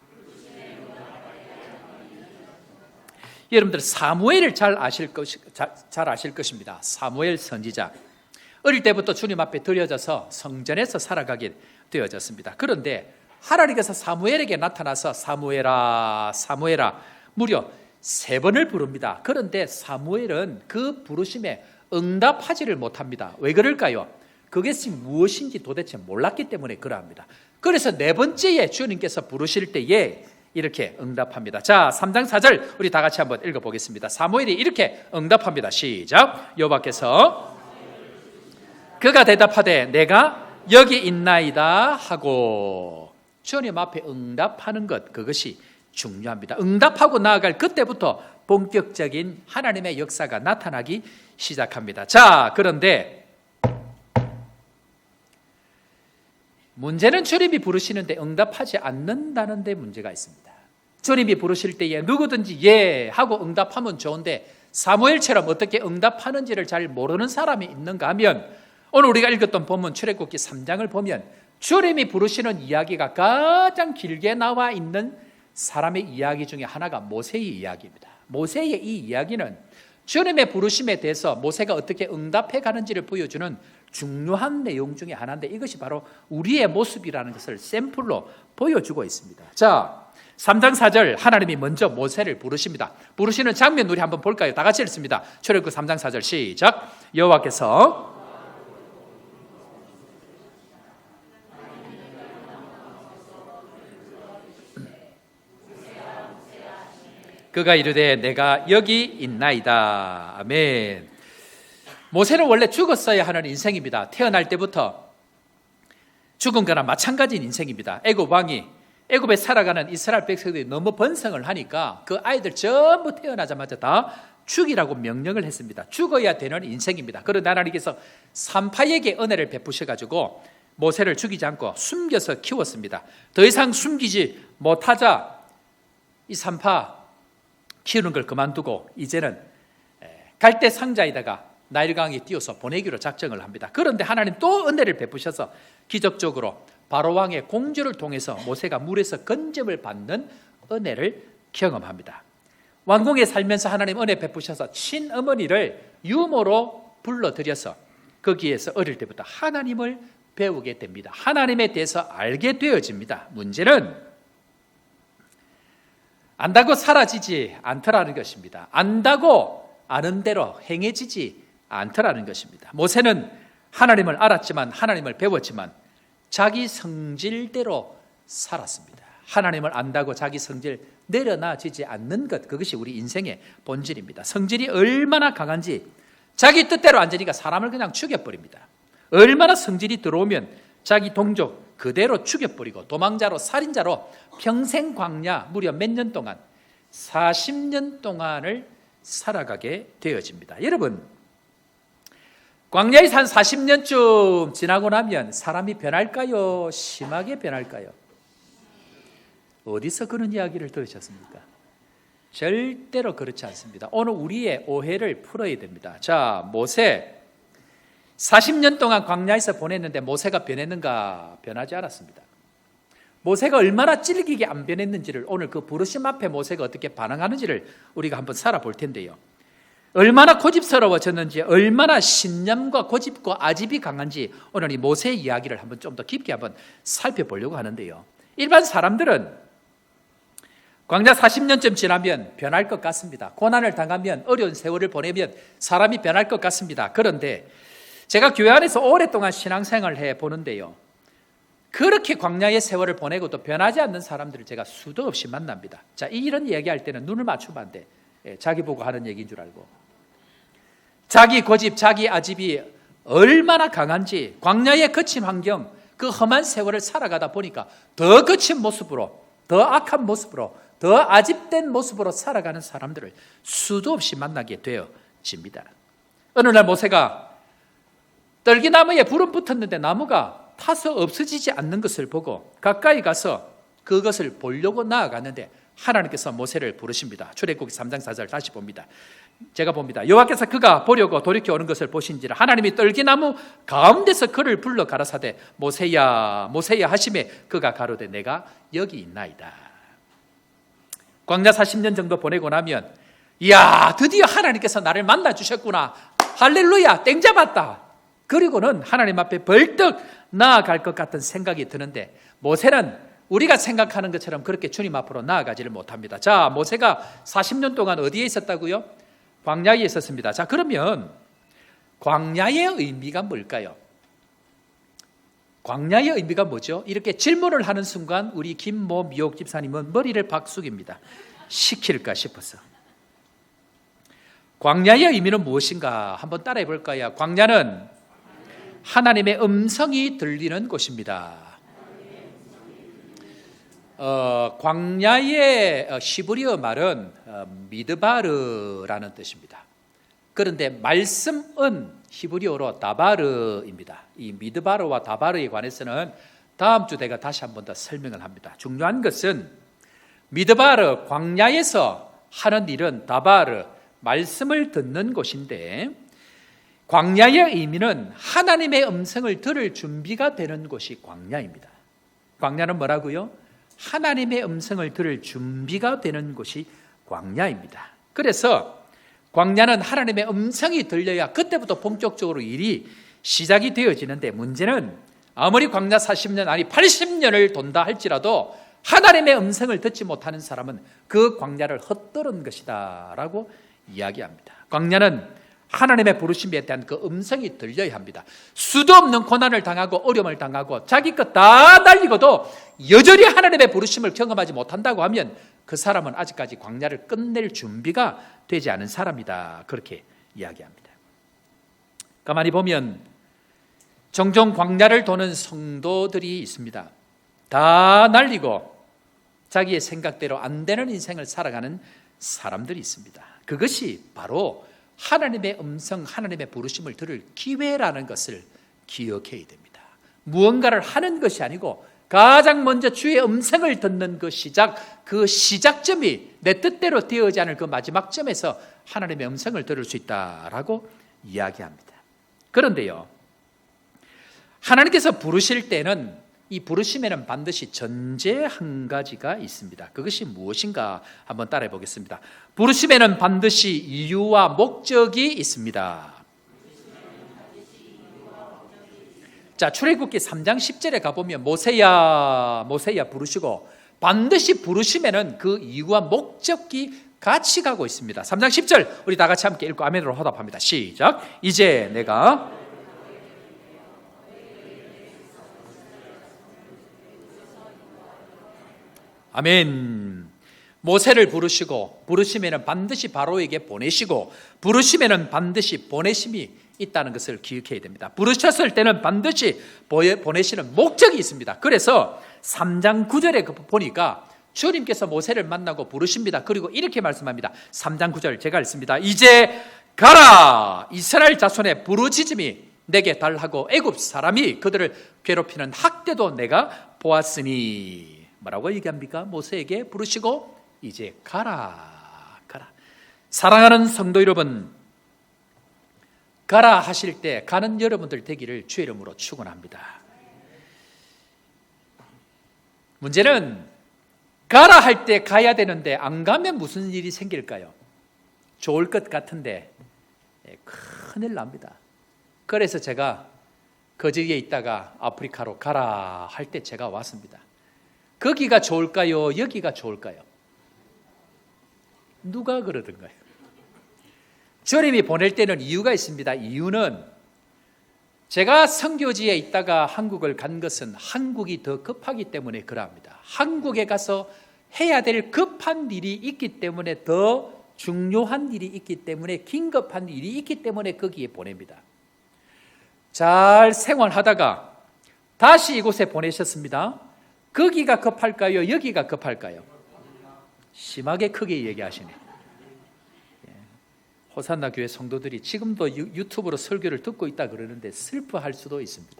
Speaker 2: 여러분들 사무엘을 잘 아실 것입니다. 사무엘 선지자. 어릴 때부터 주님 앞에 드려져서 성전에서 살아가게 되어졌습니다. 그런데 하나님께서 사무엘에게 나타나서 사무엘아 무려 3번을 부릅니다. 그런데 사무엘은 그 부르심에 응답하지를 못합니다. 왜 그럴까요? 그것이 무엇인지 도대체 몰랐기 때문에 그러합니다. 그래서 4번째에 주님께서 부르실 때에 이렇게 응답합니다. 자, 3장 4절 우리 다 같이 한번 읽어보겠습니다. 사무엘이 이렇게 응답합니다. 시작. 여호와께서 그가 대답하되 내가 여기 있나이다 하고, 주님 앞에 응답하는 것, 그것이 중요합니다. 응답하고 나아갈 그때부터 본격적인 하나님의 역사가 나타나기 시작합니다. 자, 그런데 문제는 주님이 부르시는데 응답하지 않는다는 데 문제가 있습니다. 주님이 부르실 때에 누구든지 예 하고 응답하면 좋은데 사무엘처럼 어떻게 응답하는지를 잘 모르는 사람이 있는가 하면, 오늘 우리가 읽었던 본문 출애굽기 3장을 보면 주님이 부르시는 이야기가 가장 길게 나와 있는 사람의 이야기 중에 하나가 모세의 이야기입니다. 모세의 이 이야기는 주님의 부르심에 대해서 모세가 어떻게 응답해 가는지를 보여주는 중요한 내용 중에 하나인데, 이것이 바로 우리의 모습이라는 것을 샘플로 보여주고 있습니다. 자, 3장 4절 하나님이 먼저 모세를 부르십니다. 부르시는 장면 우리 한번 볼까요? 다 같이 읽습니다. 출애굽기 3장 4절 시작. 여호와께서 그가 이르되 내가 여기 있나이다. 아멘. 모세는 원래 죽었어야 하는 인생입니다. 태어날 때부터 죽은 거나 마찬가지인 인생입니다. 애굽 왕이, 애굽에 살아가는 이스라엘 백성들이 너무 번성을 하니까 그 아이들 전부 태어나자마자 다 죽이라고 명령을 했습니다. 죽어야 되는 인생입니다. 그런데 하나님께서 산파에게 은혜를 베푸셔가지고 모세를 죽이지 않고 숨겨서 키웠습니다. 더 이상 숨기지 못하자 이 산파 키우는 걸 그만두고 이제는 갈대 상자에다가 나일강에 띄워서 보내기로 작정을 합니다. 그런데 하나님 또 은혜를 베푸셔서 기적적으로 바로왕의 공주를 통해서 모세가 물에서 건짐을 받는 은혜를 경험합니다. 왕궁에 살면서 하나님 은혜 베푸셔서 친어머니를 유모로 불러들여서 거기에서 어릴 때부터 하나님을 배우게 됩니다. 하나님에 대해서 알게 되어집니다. 문제는 안다고 사라지지 않더라는 것입니다. 안다고 아는 대로 행해지지 않더라는 것입니다. 모세는 하나님을 알았지만, 하나님을 배웠지만 자기 성질대로 살았습니다. 하나님을 안다고 자기 성질 내려놔지지 않는 것, 그것이 우리 인생의 본질입니다. 성질이 얼마나 강한지 자기 뜻대로 안 되니까 사람을 그냥 죽여버립니다. 얼마나 성질이 들어오면 자기 동족 그대로 죽여버리고 도망자로 살인자로 평생 광야 무려 몇 년 동안 40년 동안을 살아가게 되어집니다. 여러분, 광야에서 한 40년쯤 지나고 나면 사람이 변할까요? 심하게 변할까요? 어디서 그런 이야기를 들으셨습니까? 절대로 그렇지 않습니다. 오늘 우리의 오해를 풀어야 됩니다. 자, 모세 40년 동안 광야에서 보냈는데 모세가 변했는가? 변하지 않았습니다. 모세가 얼마나 찔기게 안 변했는지를 오늘 그 부르심 앞에 모세가 어떻게 반응하는지를 우리가 한번 살아볼 텐데요. 얼마나 고집스러워졌는지, 얼마나 신념과 고집과 아집이 강한지 오늘 이 모세의 이야기를 한번 좀 더 깊게 한번 살펴보려고 하는데요. 일반 사람들은 광야 40년쯤 지나면 변할 것 같습니다. 고난을 당하면, 어려운 세월을 보내면 사람이 변할 것 같습니다. 그런데 제가 교회 안에서 오랫동안 신앙생활을 해보는데요, 그렇게 광야의 세월을 보내고도 변하지 않는 사람들을 제가 수도 없이 만납니다. 자, 이런 얘기할 때는 눈을 맞추면 안 돼. 자기 보고 하는 얘기인 줄 알고. 자기 고집, 자기 아집이 얼마나 강한지, 광야의 거친 환경, 그 험한 세월을 살아가다 보니까 더 거친 모습으로, 더 악한 모습으로, 더 아집된 모습으로 살아가는 사람들을 수도 없이 만나게 되어집니다. 어느 날 모세가 떨기나무에 불은 붙었는데 나무가 타서 없어지지 않는 것을 보고 가까이 가서 그것을 보려고 나아갔는데 하나님께서 모세를 부르십니다. 출애굽기 3장 4절 다시 봅니다. 제가 봅니다. 여호와께서 그가 보려고 돌이켜 오는 것을 보신지라 하나님이 떨기나무 가운데서 그를 불러 가라사대 모세야 모세야 하시매 그가 가로되 내가 여기 있나이다. 광야 40년 정도 보내고 나면 이야, 드디어 하나님께서 나를 만나 주셨구나. 할렐루야, 땡 잡았다. 그리고는 하나님 앞에 벌떡 나아갈 것 같은 생각이 드는데 모세는 우리가 생각하는 것처럼 그렇게 주님 앞으로 나아가지를 못합니다. 자, 모세가 40년 동안 어디에 있었다고요? 광야에 있었습니다. 자, 그러면 광야의 의미가 뭘까요? 광야의 의미가 뭐죠? 이렇게 질문을 하는 순간 우리 김모 미옥 집사님은 머리를 박 숙입니다. 시킬까 싶어서. 광야의 의미는 무엇인가? 한번 따라해 볼까요? 광야는 하나님의 음성이 들리는 곳입니다. 광야의 시브리어 말은 미드바르라는 뜻입니다. 그런데 말씀은 히브리어로 다바르입니다. 이 미드바르와 다바르에 관해서는 다음 주 내가 다시 한 번 더 설명을 합니다. 중요한 것은 미드바르, 광야에서 하는 일은 다바르, 말씀을 듣는 곳인데 광야의 의미는 하나님의 음성을 들을 준비가 되는 곳이 광야입니다. 광야는 뭐라고요? 하나님의 음성을 들을 준비가 되는 곳이 광야입니다. 그래서 광야는 하나님의 음성이 들려야 그때부터 본격적으로 일이 시작이 되어지는데 문제는 아무리 광야 40년 아니 80년을 돈다 할지라도 하나님의 음성을 듣지 못하는 사람은 그 광야를 헛들은 것이다 라고 이야기합니다. 광야는 하나님의 부르심에 대한 그 음성이 들려야 합니다. 수도 없는 고난을 당하고 어려움을 당하고 자기 것 다 날리고도 여전히 하나님의 부르심을 경험하지 못한다고 하면 그 사람은 아직까지 광야를 끝낼 준비가 되지 않은 사람이다. 그렇게 이야기합니다. 가만히 보면 종종 광야를 도는 성도들이 있습니다. 다 날리고 자기의 생각대로 안 되는 인생을 살아가는 사람들이 있습니다. 그것이 바로 하나님의 음성, 하나님의 부르심을 들을 기회라는 것을 기억해야 됩니다. 무언가를 하는 것이 아니고 가장 먼저 주의 음성을 듣는 그 시작점이 내 뜻대로 되어지 않을 그 마지막 점에서 하나님의 음성을 들을 수 있다라고 이야기합니다. 그런데요, 하나님께서 부르실 때는 이 부르심에는 반드시 전제 한 가지가 있습니다. 그것이 무엇인가 한번 따라해 보겠습니다. 부르심에는 반드시 이유와 목적이 있습니다. 자, 출애굽기 3장 10절에 가보면 모세야 모세야 부르시고 반드시 부르심에는 그 이유와 목적이 같이 가고 있습니다. 3장 10절 우리 다 같이 함께 읽고 아멘으로 화답합니다. 시작. 이제 내가 아멘. 모세를 부르시고 부르심에는 반드시 바로에게 보내시고 부르심에는 반드시 보내심이 있다는 것을 기억해야 됩니다. 부르셨을 때는 반드시 보내시는 목적이 있습니다. 그래서 3장 9절에 보니까 주님께서 모세를 만나고 부르십니다. 그리고 이렇게 말씀합니다. 3장 9절 제가 읽습니다. 이제 가라! 이스라엘 자손의 부르짖음이 내게 달하고 애굽 사람이 그들을 괴롭히는 학대도 내가 보았으니. 뭐라고 얘기합니까? 모세에게 부르시고 이제 가라. 가라. 사랑하는 성도 여러분, 가라 하실 때 가는 여러분들 되기를 주의 이름으로 축원합니다. 문제는 가라 할 때 가야 되는데 안 가면 무슨 일이 생길까요? 좋을 것 같은데 큰일 납니다. 그래서 제가 거제에 있다가 아프리카로 가라 할 때 제가 왔습니다. 거기가 좋을까요? 여기가 좋을까요? 누가 그러던가요? 주님이 보낼 때는 이유가 있습니다. 이유는 제가 선교지에 있다가 한국을 간 것은 한국이 더 급하기 때문에 그러합니다. 한국에 가서 해야 될 급한 일이 있기 때문에, 더 중요한 일이 있기 때문에, 긴급한 일이 있기 때문에 거기에 보냅니다. 잘 생활하다가 다시 이곳에 보내셨습니다. 거기가 급할까요? 여기가 급할까요? 심하게 크게 얘기하시네. 호산나 교회 성도들이 지금도 유튜브로 설교를 듣고 있다 그러는데 슬퍼할 수도 있습니다.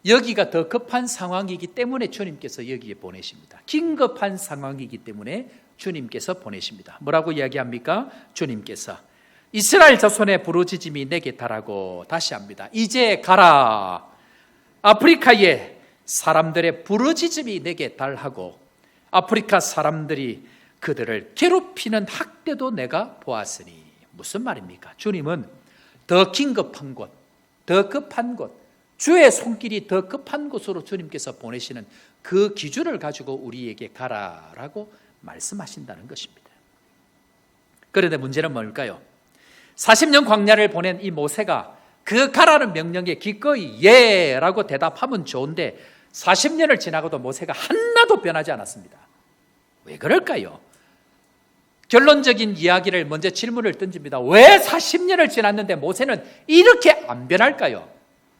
Speaker 2: 여기가 더 급한 상황이기 때문에 주님께서 여기에 보내십니다. 긴급한 상황이기 때문에 주님께서 보내십니다. 뭐라고 이야기합니까? 주님께서 이스라엘 자손의 부르짖음이 내게 달하고, 다시 합니다. 이제 가라. 아프리카의 사람들의 부르짖음이 내게 달하고, 아프리카 사람들이 그들을 괴롭히는 학대도 내가 보았으니. 무슨 말입니까? 주님은 더 긴급한 곳, 더 급한 곳, 주의 손길이 더 급한 곳으로 주님께서 보내시는 그 기준을 가지고 우리에게 가라라고 말씀하신다는 것입니다. 그런데 문제는 뭘까요? 40년 광야를 보낸 이 모세가 그 가라는 명령에 기꺼이 예라고 대답하면 좋은데 40년을 지나고도 모세가 하나도 변하지 않았습니다. 왜 그럴까요? 결론적인 이야기를 먼저 질문을 던집니다. 왜 40년을 지났는데 모세는 이렇게 안 변할까요?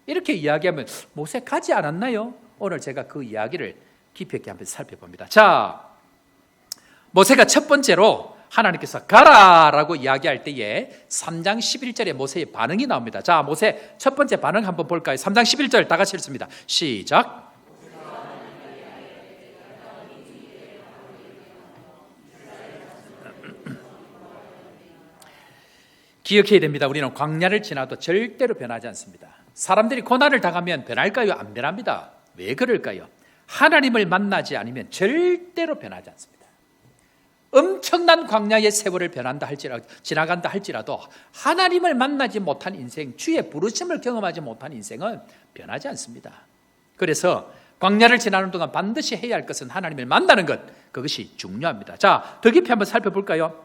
Speaker 2: 이렇게 이야기하면 모세 가지 않았나요? 오늘 제가 그 이야기를 깊이 있게 한번 살펴봅니다. 자, 모세가 첫 번째로 하나님께서 가라라고 이야기할 때에 3장 11절에 모세의 반응이 나옵니다. 자, 모세 첫 번째 반응 한번 볼까요? 3장 11절 다 같이 읽습니다. 시작. 기억해야 됩니다. 우리는 광야를 지나도 절대로 변하지 않습니다. 사람들이 고난을 당하면 변할까요? 안 변합니다. 왜 그럴까요? 하나님을 만나지 않으면 절대로 변하지 않습니다. 엄청난 광야의 세월을 지나간다 할지라도 하나님을 만나지 못한 인생, 주의 부르심을 경험하지 못한 인생은 변하지 않습니다. 그래서 광야를 지나는 동안 반드시 해야 할 것은 하나님을 만나는 것, 그것이 중요합니다. 자, 더 깊이 한번 살펴볼까요?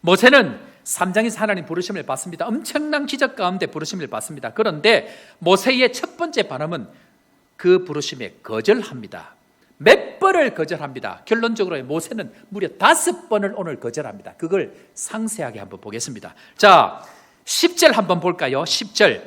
Speaker 2: 모세는 3장에서 하나님 부르심을 받습니다. 엄청난 기적 가운데 부르심을 받습니다. 그런데 모세의 첫 번째 반응은 그 부르심에 거절합니다. 몇 번을 거절합니다. 결론적으로 모세는 무려 5번을 오늘 거절합니다. 그걸 상세하게 한번 보겠습니다. 자, 10절 한번 볼까요? 10절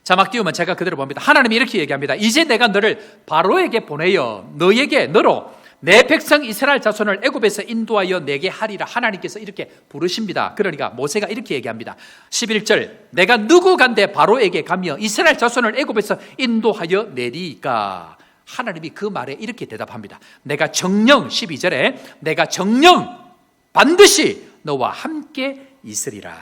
Speaker 2: 자막 띄우면 제가 그대로 봅니다. 하나님이 이렇게 얘기합니다. 이제 내가 너를 바로에게 보내어 너로 내 백성 이스라엘 자손을 애굽에서 인도하여 내게 하리라. 하나님께서 이렇게 부르십니다. 그러니까 모세가 이렇게 얘기합니다. 11절 내가 누구간데 바로에게 가며 이스라엘 자손을 애굽에서 인도하여 내리까. 하나님이 그 말에 이렇게 대답합니다. 내가 정녕, 12절에 내가 정녕 반드시 너와 함께 있으리라.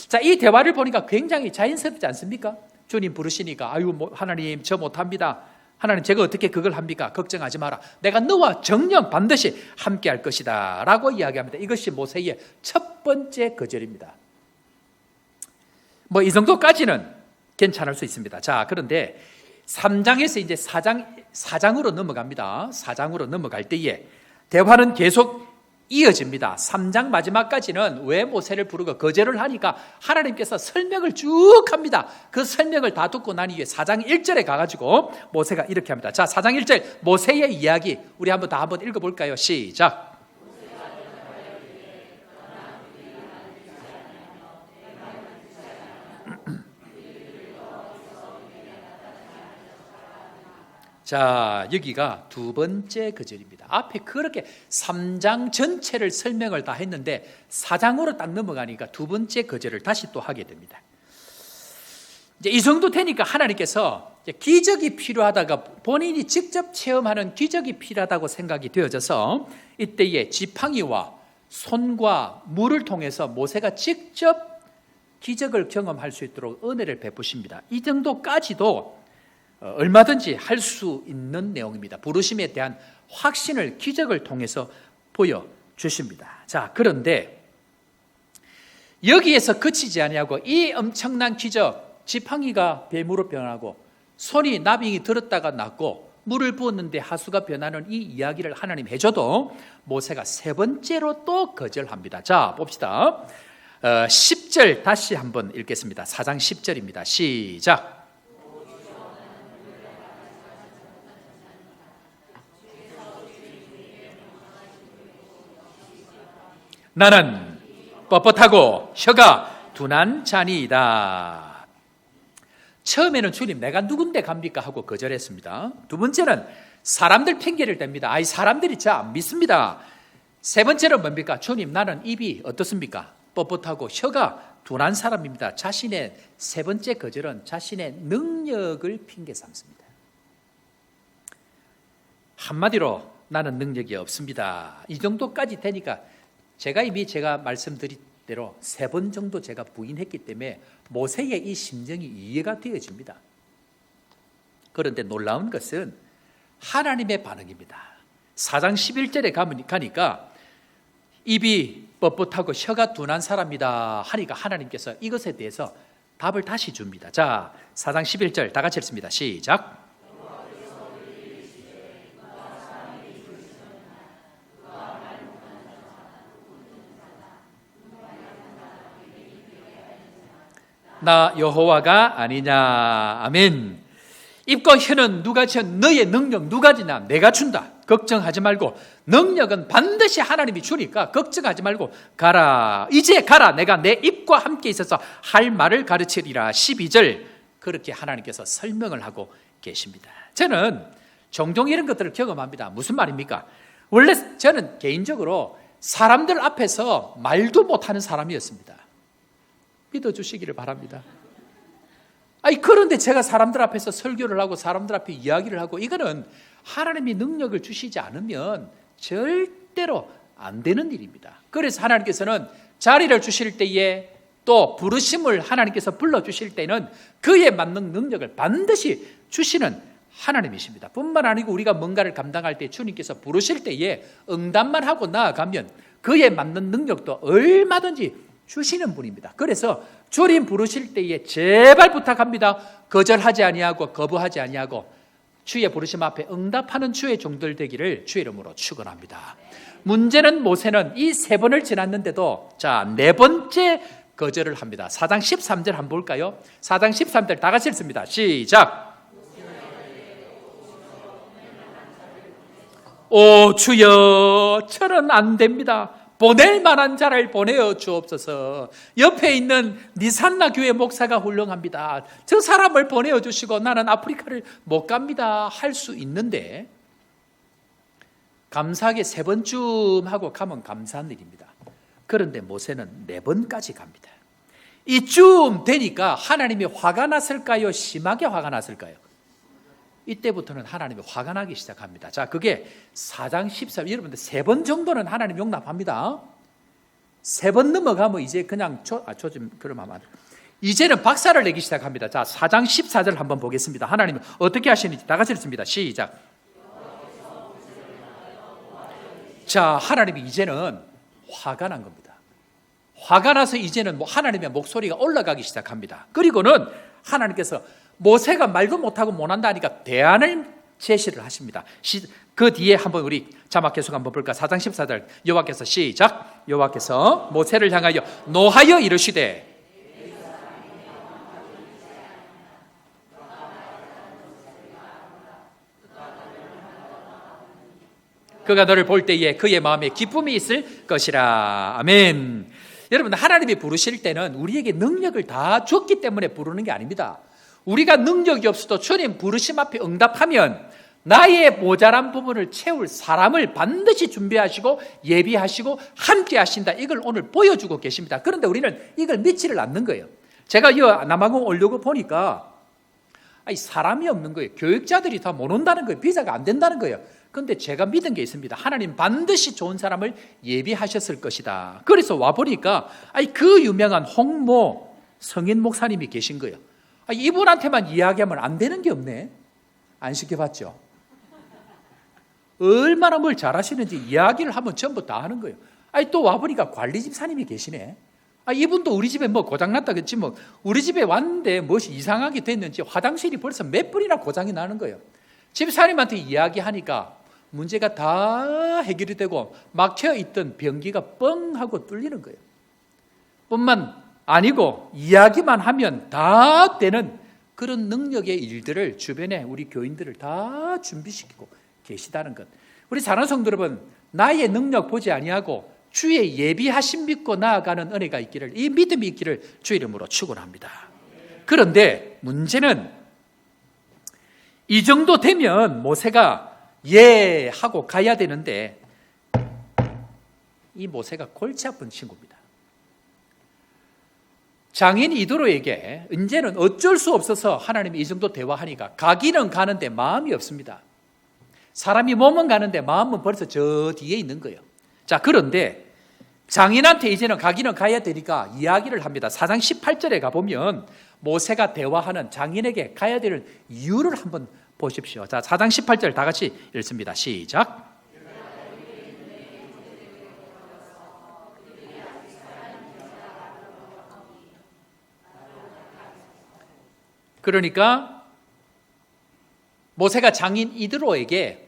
Speaker 2: 자, 이 대화를 보니까 굉장히 자연스럽지 않습니까? 주님 부르시니까 아유 하나님 저 못합니다. 하나님 제가 어떻게 그걸 합니까? 걱정하지 마라. 내가 너와 정녕 반드시 함께 할 것이다 라고 이야기합니다. 이것이 모세의 첫 번째 거절입니다. 뭐 이 정도까지는 괜찮을 수 있습니다. 자, 그런데 3장에서 이제 4장으로 넘어갑니다. 4장으로 넘어갈 때에 대화는 계속 이어집니다. 3장 마지막까지는 왜 모세를 부르고 거절을 하니까 하나님께서 설명을 쭉 합니다. 그 설명을 다 듣고 난 이후에 4장 1절에 가가지고 모세가 이렇게 합니다. 자, 4장 1절 모세의 이야기 우리 한번 읽어볼까요? 시작. 자, 여기가 두 번째 거절입니다. 앞에 그렇게 3장 전체를 설명을 다 했는데 4장으로 딱 넘어가니까 두 번째 거절을 다시 또 하게 됩니다. 이제 이 정도 되니까 하나님께서 기적이 필요하다가 본인이 직접 체험하는 기적이 필요하다고 생각이 되어져서 이때에 지팡이와 손과 물을 통해서 모세가 직접 기적을 경험할 수 있도록 은혜를 베푸십니다. 이 정도까지도 얼마든지 할 수 있는 내용입니다. 부르심에 대한 확신을 기적을 통해서 보여주십니다. 자, 그런데 여기에서 그치지 아니하고 이 엄청난 기적, 지팡이가 뱀으로 변하고 손이 나병이 들었다가 낫고 물을 부었는데 하수가 변하는 이 이야기를 하나님 해줘도 모세가 세 번째로 또 거절합니다. 자, 봅시다. 10절 다시 한번 읽겠습니다. 4장 10절입니다. 시작. 나는 뻣뻣하고 혀가 둔한 자니이다. 처음에는 주님 내가 누군데 갑니까 하고 거절했습니다. 두 번째는 사람들 핑계를 댑니다. 아이 사람들이 잘 안 믿습니다. 세 번째는 뭡니까? 주님 나는 입이 어떻습니까? 뻣뻣하고 혀가 둔한 사람입니다. 자신의 세 번째 거절은 자신의 능력을 핑계 삼습니다. 한마디로 나는 능력이 없습니다. 이 정도까지 되니까 제가 말씀드린 대로 세 번 정도 제가 부인했기 때문에 모세의 이 심정이 이해가 되어집니다. 그런데 놀라운 것은 하나님의 반응입니다. 4장 11절에 가니까 입이 뻣뻣하고 혀가 둔한 사람이다 하니까 하나님께서 이것에 대해서 답을 다시 줍니다. 자, 4장 11절 다 같이 읽습니다. 시작. 나 여호와가 아니냐. 아멘. 입과 혀는 누가 지 너의 능력 누가 지냐? 내가 준다. 걱정하지 말고 능력은 반드시 하나님이 주니까 걱정하지 말고 가라. 이제 가라. 내가 내 입과 함께 있어서 할 말을 가르치리라. 12절 그렇게 하나님께서 설명을 하고 계십니다. 저는 종종 이런 것들을 경험합니다. 무슨 말입니까? 원래 저는 개인적으로 사람들 앞에서 말도 못하는 사람이었습니다. 믿어주시기를 바랍니다. 아니 그런데 제가 사람들 앞에서 설교를 하고 사람들 앞에 이야기를 하고 이거는 하나님이 능력을 주시지 않으면 절대로 안 되는 일입니다. 그래서 하나님께서는 자리를 주실 때에 또 부르심을 하나님께서 불러주실 때는 그에 맞는 능력을 반드시 주시는 하나님이십니다. 뿐만 아니고 우리가 뭔가를 감당할 때 주님께서 부르실 때에 응답만 하고 나아가면 그에 맞는 능력도 얼마든지 주시는 분입니다. 그래서 주님 부르실 때에 제발 부탁합니다. 거절하지 아니하고 거부하지 아니하고 주의 부르심 앞에 응답하는 주의 종들 되기를 주의 이름으로 축원합니다. 문제는 모세는 이 세 번을 지났는데도 자, 네 번째 거절을 합니다. 4장 13절 한번 볼까요? 4장 13절 다 같이 읽습니다. 시작. 오 주여 저는 안 됩니다. 보낼 만한 자를 보내어 주옵소서. 옆에 있는 니산나 교회 목사가 훌륭합니다. 저 사람을 보내어 주시고 나는 아프리카를 못 갑니다 할 수 있는데 감사하게 세 번쯤 하고 가면 감사한 일입니다. 그런데 모세는 네 번까지 갑니다. 이쯤 되니까 하나님이 화가 났을까요? 심하게 화가 났을까요? 이때부터는 하나님이 화가 나기 시작합니다. 자, 그게 4장 13, 여러분들 세 번 정도는 하나님 용납합니다. 세 번 넘어가면 이제 그냥 그러면 안 돼. 이제는 박살을 내기 시작합니다. 자, 4장 14절 한번 보겠습니다. 하나님은 어떻게 하시는지 다 같이 읽습니다. 시작. 자, 하나님이 이제는 화가 난 겁니다. 화가 나서 이제는 하나님의 목소리가 올라가기 시작합니다. 그리고는 하나님께서 모세가 말도 못하고 못한다 하니까 대안을 제시를 하십니다. 그 뒤에 한번 우리 자막 계속 한번 볼까? 4장 14절 여호와께서 시작. 여호와께서 모세를 향하여 노하여 이르시되 그가 너를 볼 때에 그의 마음에 기쁨이 있을 것이라. 아멘. 여러분 하나님이 부르실 때는 우리에게 능력을 다 줬기 때문에 부르는 게 아닙니다. 우리가 능력이 없어도 주님 부르심 앞에 응답하면 나의 모자란 부분을 채울 사람을 반드시 준비하시고 예비하시고 함께 하신다. 이걸 오늘 보여주고 계십니다. 그런데 우리는 이걸 믿지를 않는 거예요. 제가 이 남아공 오려고 보니까 사람이 없는 거예요. 교육자들이 다 못 온다는 거예요. 비자가 안 된다는 거예요. 그런데 제가 믿은 게 있습니다. 하나님 반드시 좋은 사람을 예비하셨을 것이다. 그래서 와보니까 그 유명한 홍모 성인 목사님이 계신 거예요. 이분한테만 이야기하면 안 되는 게 없네. 안 시켜봤죠? 얼마나 뭘 잘하시는지 이야기를 하면 전부 다 하는 거예요. 또 와보니까 관리집사님이 계시네. 이분도 우리 집에 뭐 고장났다겠지 뭐. 우리 집에 왔는데 무엇이 이상하게 됐는지 화장실이 벌써 몇 번이나 고장이 나는 거예요. 집사님한테 이야기하니까 문제가 다 해결이 되고 막혀있던 변기가 뻥 하고 뚫리는 거예요. 뿐만 아니고 이야기만 하면 다 되는 그런 능력의 일들을 주변에 우리 교인들을 다 준비시키고 계시다는 것. 우리 사랑하는 성도 여러분, 나의 능력 보지 아니하고 주의 예비하심 믿고 나아가는 은혜가 있기를, 이 믿음이 있기를 주의 이름으로 축원합니다. 그런데 문제는 이 정도 되면 모세가 예 하고 가야 되는데 이 모세가 골치 아픈 친구입니다. 장인 이도로에게 이제는 어쩔 수 없어서 하나님이 이 정도 대화하니까 가기는 가는데 마음이 없습니다. 사람이 몸은 가는데 마음은 벌써 저 뒤에 있는 거예요. 자, 그런데 장인한테 이제는 가기는 가야 되니까 이야기를 합니다. 4장 18절에 가보면 모세가 대화하는 장인에게 가야 되는 이유를 한번 보십시오. 자, 4장 18절 다 같이 읽습니다. 시작. 그러니까 모세가 장인 이드로에게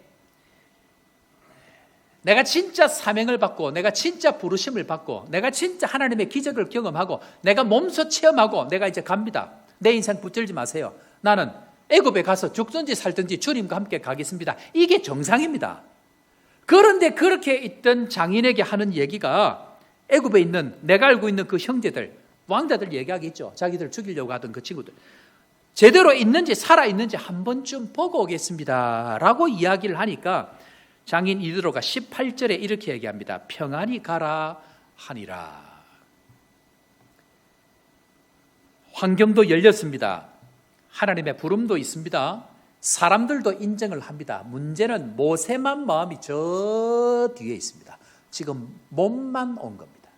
Speaker 2: 내가 진짜 사명을 받고 내가 진짜 부르심을 받고 내가 진짜 하나님의 기적을 경험하고 내가 몸소 체험하고 내가 이제 갑니다. 내 인생 붙들지 마세요. 나는 애굽에 가서 죽든지 살든지 주님과 함께 가겠습니다. 이게 정상입니다. 그런데 그렇게 있던 장인에게 하는 얘기가 애굽에 있는 내가 알고 있는 그 형제들, 왕자들 얘기하겠죠. 자기들 죽이려고 하던 그 친구들. 제대로 있는지 살아있는지 한 번쯤 보고 오겠습니다 라고 이야기를 하니까 장인 이드로가 18절에 이렇게 얘기합니다. 평안히 가라 하니라. 환경도 열렸습니다. 하나님의 부름도 있습니다. 사람들도 인정을 합니다. 문제는 모세만 마음이 저 뒤에 있습니다. 지금 몸만 온 겁니다.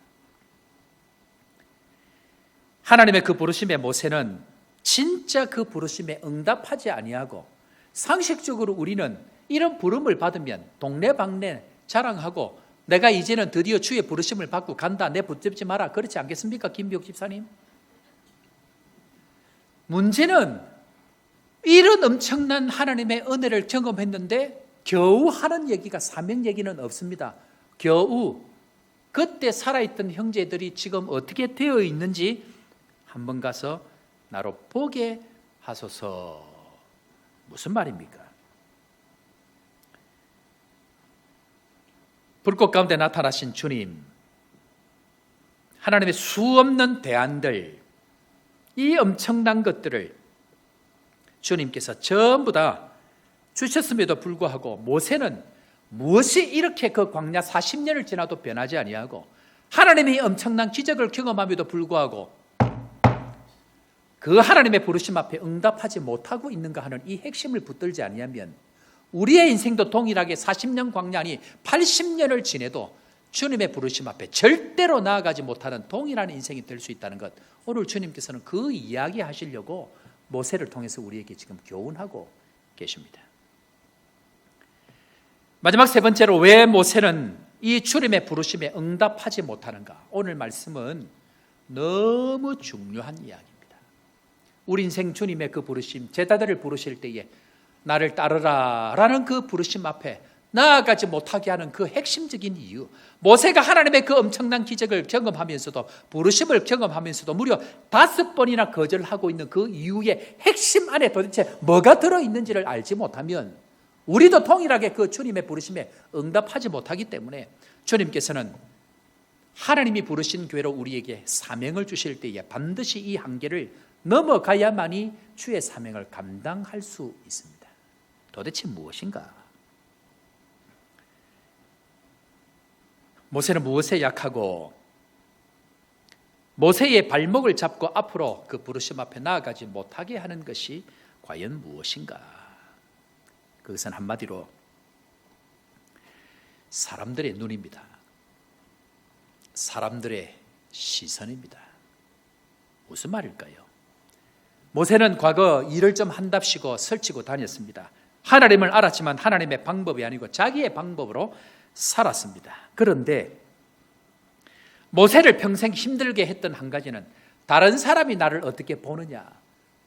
Speaker 2: 하나님의 그 부르심에 모세는 진짜 그 부르심에 응답하지 아니하고 상식적으로 우리는 이런 부름을 받으면 동네방네 자랑하고 내가 이제는 드디어 주의 부르심을 받고 간다. 내 붙잡지 마라. 그렇지 않겠습니까? 김비옥 집사님. 문제는 이런 엄청난 하나님의 은혜를 경험했는데 겨우 하는 얘기가 사명 얘기는 없습니다. 겨우 그때 살아있던 형제들이 지금 어떻게 되어 있는지 한번 가서 나로 보게 하소서. 무슨 말입니까? 불꽃 가운데 나타나신 주님, 하나님의 수없는 대안들, 이 엄청난 것들을 주님께서 전부 다 주셨음에도 불구하고 모세는 무엇이 이렇게 그 광야 40년을 지나도 변하지 아니하고 하나님의 엄청난 기적을 경험함에도 불구하고 그 하나님의 부르심 앞에 응답하지 못하고 있는가 하는 이 핵심을 붙들지 아니하면 우리의 인생도 동일하게 40년 광야니 80년을 지내도 주님의 부르심 앞에 절대로 나아가지 못하는 동일한 인생이 될 수 있다는 것, 오늘 주님께서는 그 이야기 하시려고 모세를 통해서 우리에게 지금 교훈하고 계십니다. 마지막 세 번째로 왜 모세는 이 주님의 부르심에 응답하지 못하는가? 오늘 말씀은 너무 중요한 이야기입니다. 우리 인생 주님의 그 부르심, 제자들을 부르실 때에 나를 따르라 라는 그 부르심 앞에 나아가지 못하게 하는 그 핵심적인 이유, 모세가 하나님의 그 엄청난 기적을 경험하면서도 부르심을 경험하면서도 무려 5번이나 거절하고 있는 그 이유의 핵심 안에 도대체 뭐가 들어있는지를 알지 못하면 우리도 동일하게 그 주님의 부르심에 응답하지 못하기 때문에 주님께서는 하나님이 부르신 교회로 우리에게 사명을 주실 때에 반드시 이 한계를 넘어가야만이 주의 사명을 감당할 수 있습니다. 도대체 무엇인가? 모세는 무엇에 약하고 모세의 발목을 잡고 앞으로 그 부르심 앞에 나아가지 못하게 하는 것이 과연 무엇인가? 그것은 한마디로 사람들의 눈입니다. 사람들의 시선입니다. 무슨 말일까요? 모세는 과거 일을 좀 한답시고 설치고 다녔습니다. 하나님을 알았지만 하나님의 방법이 아니고 자기의 방법으로 살았습니다. 그런데 모세를 평생 힘들게 했던 한 가지는 다른 사람이 나를 어떻게 보느냐,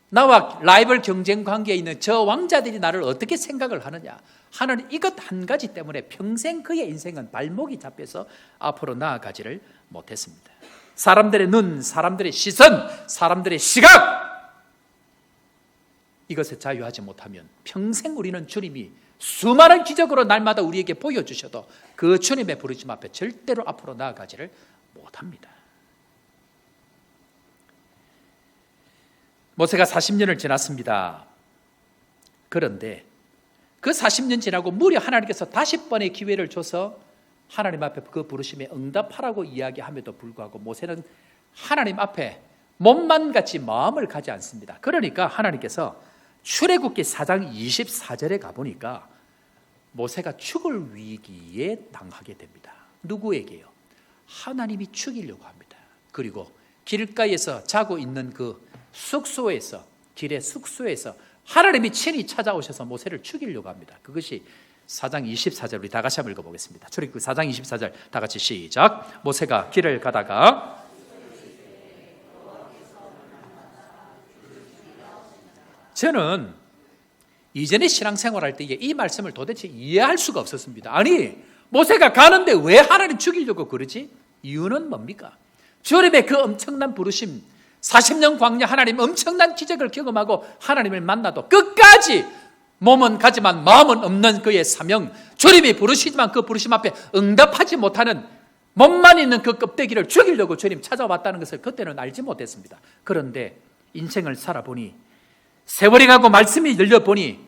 Speaker 2: 나와 라이벌 경쟁 관계에 있는 저 왕자들이 나를 어떻게 생각을 하느냐 하는 이것 한 가지 때문에 평생 그의 인생은 발목이 잡혀서 앞으로 나아가지를 못했습니다. 사람들의 눈, 사람들의 시선, 사람들의 시각, 이것에 자유하지 못하면 평생 우리는 주님이 수많은 기적으로 날마다 우리에게 보여주셔도 그 주님의 부르심 앞에 절대로 앞으로 나아가지를 못합니다. 모세가 40년을 지났습니다. 그런데 그 40년 지나고 무려 하나님께서 50번의 기회를 줘서 하나님 앞에 그 부르심에 응답하라고 이야기함에도 불구하고 모세는 하나님 앞에 몸만 같이 마음을 가지 않습니다. 그러니까 하나님께서 출애굽기 4장 24절에 가보니까 모세가 죽을 위기에 당하게 됩니다. 누구에게요? 하나님이 죽이려고 합니다. 그리고 길가에서 자고 있는 그 숙소에서, 길의 숙소에서 하나님이 친히 찾아오셔서 모세를 죽이려고 합니다. 그것이 4장 24절, 우리 다 같이 한번 읽어보겠습니다. 출애굽기 4장 24절 다 같이 시작. 모세가 길을 가다가 저는 이전에 신앙생활할 때 이 말씀을 도대체 이해할 수가 없었습니다. 아니, 모세가 가는데 왜 하나님 죽이려고 그러지? 이유는 뭡니까? 주님의 그 엄청난 부르심, 40년 광야 하나님 엄청난 기적을 경험하고 하나님을 만나도 끝까지 몸은 가지만 마음은 없는 그의 사명, 주님이 부르시지만 그 부르심 앞에 응답하지 못하는 몸만 있는 그 껍데기를 죽이려고 주님 찾아왔다는 것을 그때는 알지 못했습니다. 그런데 인생을 살아보니, 세월이 가고 말씀이 열려보니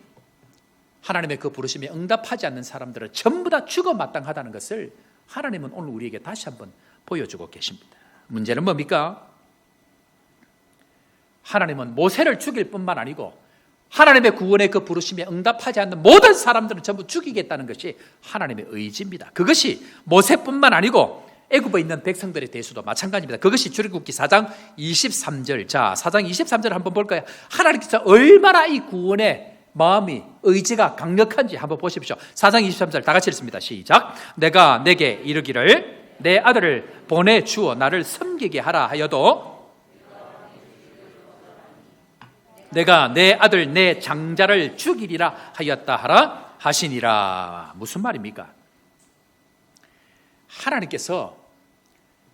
Speaker 2: 하나님의 그 부르심에 응답하지 않는 사람들은 전부 다 죽어 마땅하다는 것을 하나님은 오늘 우리에게 다시 한번 보여주고 계십니다. 문제는 뭡니까? 하나님은 모세를 죽일 뿐만 아니고 하나님의 구원의 그 부르심에 응답하지 않는 모든 사람들은 전부 죽이겠다는 것이 하나님의 의지입니다. 그것이 모세뿐만 아니고 애굽에 있는 백성들에 대해서도 마찬가지입니다. 그것이 출애굽기 4장 23절. 자, 4장 23절 한번 볼까요? 하나님께서 얼마나 이 구원의 마음이, 의지가 강력한지 한번 보십시오. 4장 23절 다 같이 읽습니다. 시작. 내가 내게 이르기를 내 아들을 보내주어 나를 섬기게 하라 하여도 내가 내 아들 내 장자를 죽이리라 하였다 하라 하시니라. 무슨 말입니까? 하나님께서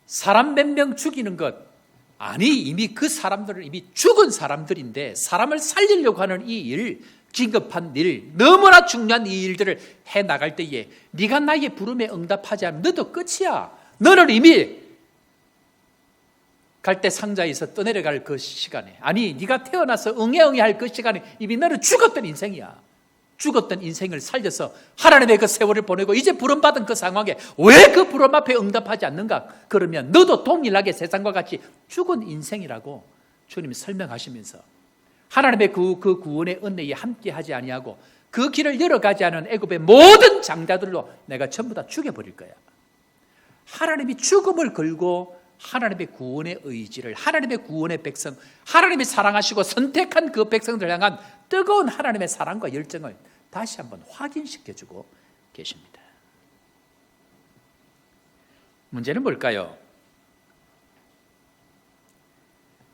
Speaker 2: 사람 몇 명 죽이는 것, 아니 이미 그 사람들은 이미 죽은 사람들인데 사람을 살리려고 하는 이 일, 긴급한 일, 너무나 중요한 이 일들을 해나갈 때에 네가 나의 부름에 응답하지 않으면 너도 끝이야. 너는 이미 갈대 상자에서 떠내려갈 그 시간에, 아니 네가 태어나서 응애응애할 그 시간에 이미 너는 죽었던 인생이야. 죽었던 인생을 살려서 하나님의 그 세월을 보내고 이제 부름받은 그 상황에 왜 그 부름 앞에 응답하지 않는가? 그러면 너도 동일하게 세상과 같이 죽은 인생이라고 주님이 설명하시면서 하나님의 그 구원의 은혜에 함께하지 아니하고 그 길을 열어가지 않은 애굽의 모든 장자들로 내가 전부 다 죽여버릴 거야. 하나님이 죽음을 걸고 하나님의 구원의 의지를, 하나님의 구원의 백성, 하나님이 사랑하시고 선택한 그 백성들 향한 뜨거운 하나님의 사랑과 열정을 다시 한번 확인시켜주고 계십니다. 문제는 뭘까요?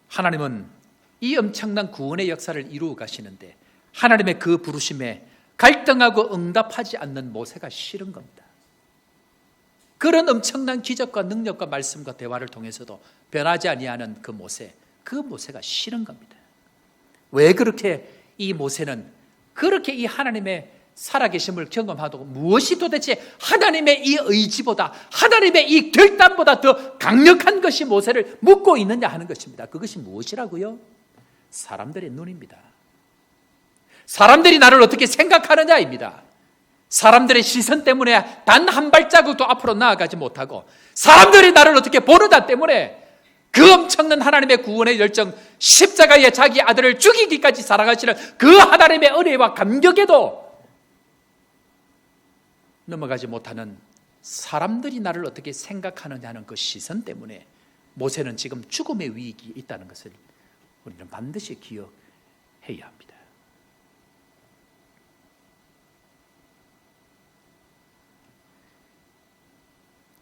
Speaker 2: 하나님은 이 엄청난 구원의 역사를 이루어 가시는데 하나님의 그 부르심에 갈등하고 응답하지 않는 모세가 싫은 겁니다. 그런 엄청난 기적과 능력과 말씀과 대화를 통해서도 변하지 아니하는 그 모세가 싫은 겁니다. 왜 그렇게 이 모세는 그렇게 이 하나님의 살아계심을 경험하고 무엇이 도대체 하나님의 이 의지보다, 하나님의 이 결단보다 더 강력한 것이 모세를 묶고 있느냐 하는 것입니다. 그것이 무엇이라고요? 사람들의 눈입니다. 사람들이 나를 어떻게 생각하느냐입니다. 사람들의 시선 때문에 단 한 발자국도 앞으로 나아가지 못하고, 사람들이 나를 어떻게 보느냐 때문에 그 엄청난 하나님의 구원의 열정, 십자가에 자기 아들을 죽이기까지 사랑하시는 그 하나님의 은혜와 감격에도 넘어가지 못하는 사람들이 나를 어떻게 생각하느냐는 그 시선 때문에 모세는 지금 죽음의 위기에 있다는 것을 우리는 반드시 기억해야 합니다.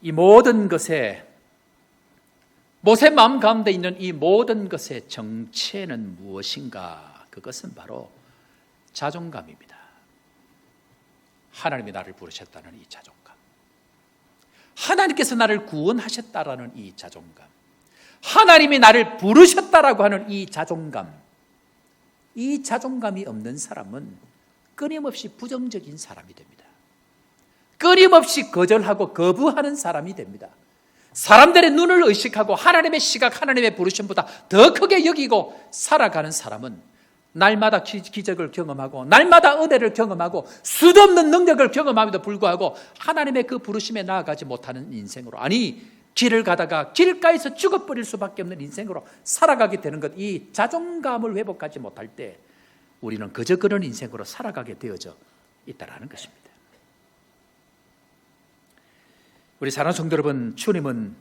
Speaker 2: 이 모든 것에, 모세 마음 가운데 있는 이 모든 것의 정체는 무엇인가? 그것은 바로 자존감입니다. 하나님이 나를 부르셨다는 이 자존감, 하나님께서 나를 구원하셨다라는 이 자존감, 하나님이 나를 부르셨다라고 하는 이 자존감, 이 자존감이 없는 사람은 끊임없이 부정적인 사람이 됩니다. 끊임없이 거절하고 거부하는 사람이 됩니다. 사람들의 눈을 의식하고 하나님의 시각, 하나님의 부르심보다 더 크게 여기고 살아가는 사람은 날마다 기적을 경험하고 날마다 은혜를 경험하고 수도 없는 능력을 경험함에도 불구하고 하나님의 그 부르심에 나아가지 못하는 인생으로, 아니 길을 가다가 길가에서 죽어버릴 수밖에 없는 인생으로 살아가게 되는 것, 이 자존감을 회복하지 못할 때 우리는 그저 그런 인생으로 살아가게 되어져 있다는 것입니다. 우리 사랑하는 성도 여러분, 주님은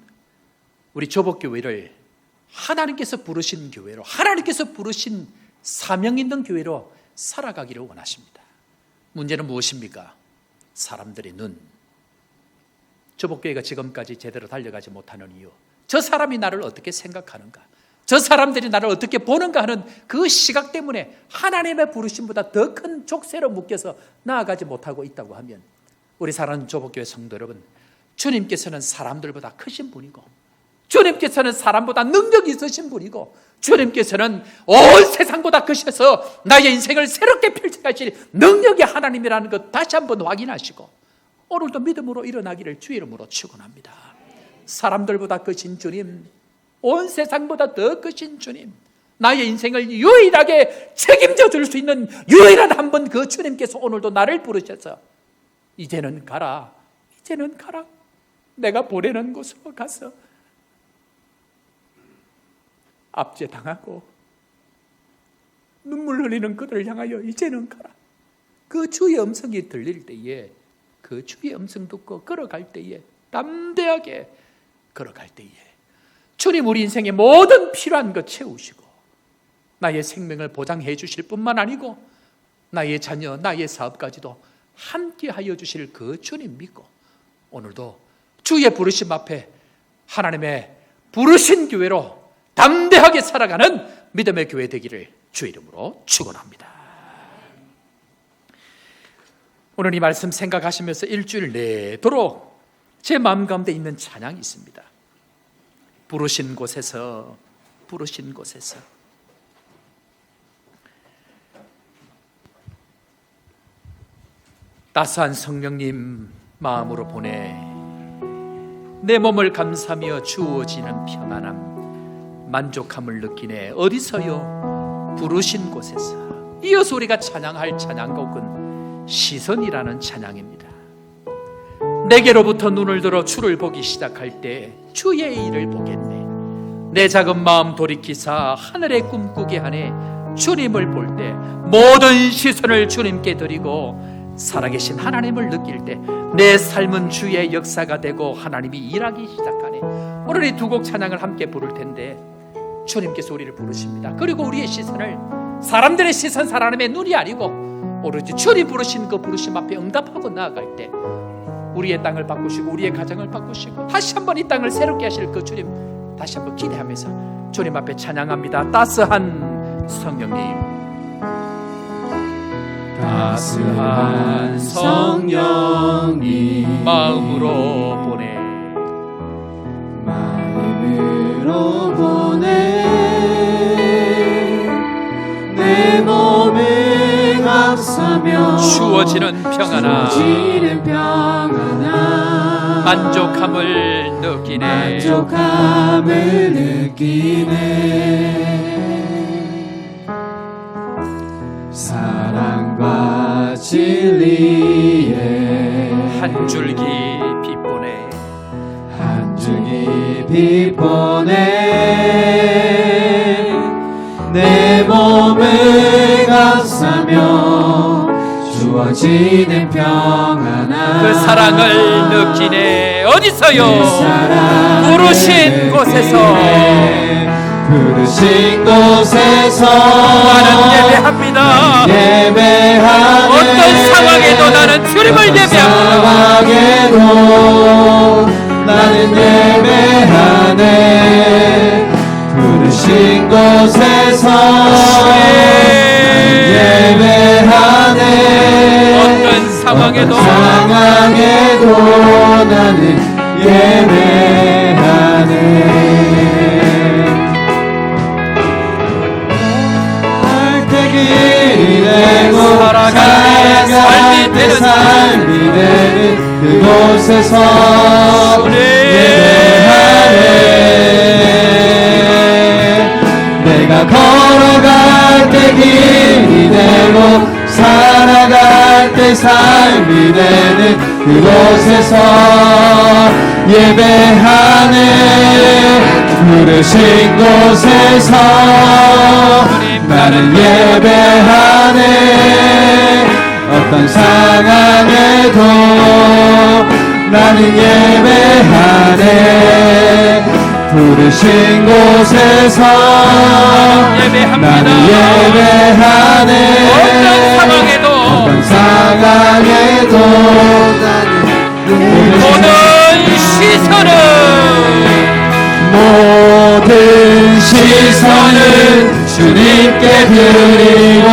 Speaker 2: 우리 조복교회를 하나님께서 부르신 교회로, 하나님께서 부르신 사명 있는 교회로 살아가기를 원하십니다. 문제는 무엇입니까? 사람들의 눈. 조복교회가 지금까지 제대로 달려가지 못하는 이유, 저 사람이 나를 어떻게 생각하는가, 저 사람들이 나를 어떻게 보는가 하는 그 시각 때문에 하나님의 부르심보다 더 큰 족쇄로 묶여서 나아가지 못하고 있다고 하면, 우리 사랑하는 조복교회 성도 여러분, 주님께서는 사람들보다 크신 분이고, 주님께서는 사람보다 능력이 있으신 분이고, 주님께서는 온 세상보다 크셔서 나의 인생을 새롭게 펼쳐가실 능력의 하나님이라는 것 다시 한번 확인하시고 오늘도 믿음으로 일어나기를 주의 이름으로 축원합니다. 사람들보다 크신 주님, 온 세상보다 더 크신 주님, 나의 인생을 유일하게 책임져 줄 수 있는 유일한 한 분, 그 주님께서 오늘도 나를 부르셔서 이제는 가라, 이제는 가라, 내가 보내는 곳으로 가서 압제당하고 눈물 흘리는 그들을 향하여 이제는 가라. 그 주의 음성이 들릴 때에, 그 주의 음성 듣고 걸어갈 때에, 담대하게 걸어갈 때에 주님 우리 인생의 모든 필요한 것 채우시고 나의 생명을 보장해 주실 뿐만 아니고 나의 자녀, 나의 사업까지도 함께하여 주실 그 주님 믿고 오늘도 주의 부르심 앞에 하나님의 부르신 교회로 담대하게 살아가는 믿음의 교회 되기를 주의 이름으로 축원합니다. 오늘 이 말씀 생각하시면서 일주일 내도록 제 마음 가운데 있는 찬양이 있습니다. 부르신 곳에서, 부르신 곳에서. 따스한 성령님 마음으로 보내 내 몸을 감사하며 주어지는 평안함, 만족함을 느끼네. 어디서요? 부르신 곳에서. 이어서 우리가 찬양할 찬양곡은 시선이라는 찬양입니다. 내게로부터 눈을 들어 주를 보기 시작할 때 주의 일을 보겠네. 내 작은 마음 돌이키사 하늘에 꿈꾸게 하네. 주님을 볼 때 모든 시선을 주님께 드리고 살아계신 하나님을 느낄 때 내 삶은 주의 역사가 되고 하나님이 일하기 시작하네. 오늘 이 두 곡 찬양을 함께 부를 텐데 주님께서 우리를 부르십니다. 그리고 우리의 시선을 사람들의 시선, 사람의 눈이 아니고 오로지 주님 부르신 그 부르심 앞에 응답하고 나아갈 때 우리의 땅을 바꾸시고 우리의 가정을 바꾸시고 다시 한번 이 땅을 새롭게 하실 그 주님 다시 한번 기대하면서 주님 앞에 찬양합니다. 따스한 성령님,
Speaker 4: 따스한 성령님
Speaker 2: 마음으로 보내,
Speaker 4: 마음으로 보내. 내 몸을 감싸며
Speaker 2: 주어지는 평안함,
Speaker 4: 주어지는 평안함,
Speaker 2: 만족함을 느끼네.
Speaker 4: 만족함을 느끼네. 사랑 진리에
Speaker 2: 한 줄기 빛보내
Speaker 4: 한 줄기 빛보내 내 몸을 감싸며 주어지는 평안함
Speaker 2: 그 사랑을 느끼네. 어디서요?
Speaker 4: 그 사랑을
Speaker 2: 부르신 곳에서
Speaker 4: 부르신 곳에서
Speaker 2: 나는 예배합니다.
Speaker 4: 예배하네
Speaker 2: 어떤 상황에도 나는 주님을 예배합니다.
Speaker 4: 상황에도 나는 예배하네 부르신 곳에서 예배하네
Speaker 2: 어떤 상황에도
Speaker 4: 나는 예배하네 길이 되고 살아갈 때 삶이 되는 그곳에서 예배하네 내가 걸어갈 때 길이 되고 살아갈 때 삶이 되는 그곳에서 예배하네 부르신 곳에서 나는 예배하네 어떤 상황에도 나는 예배하네 부르신 곳에서 나는 예배하네
Speaker 2: 어떤 상황에도
Speaker 4: 어떤 상황에도
Speaker 2: 모든 시선은
Speaker 4: 주님께 드리고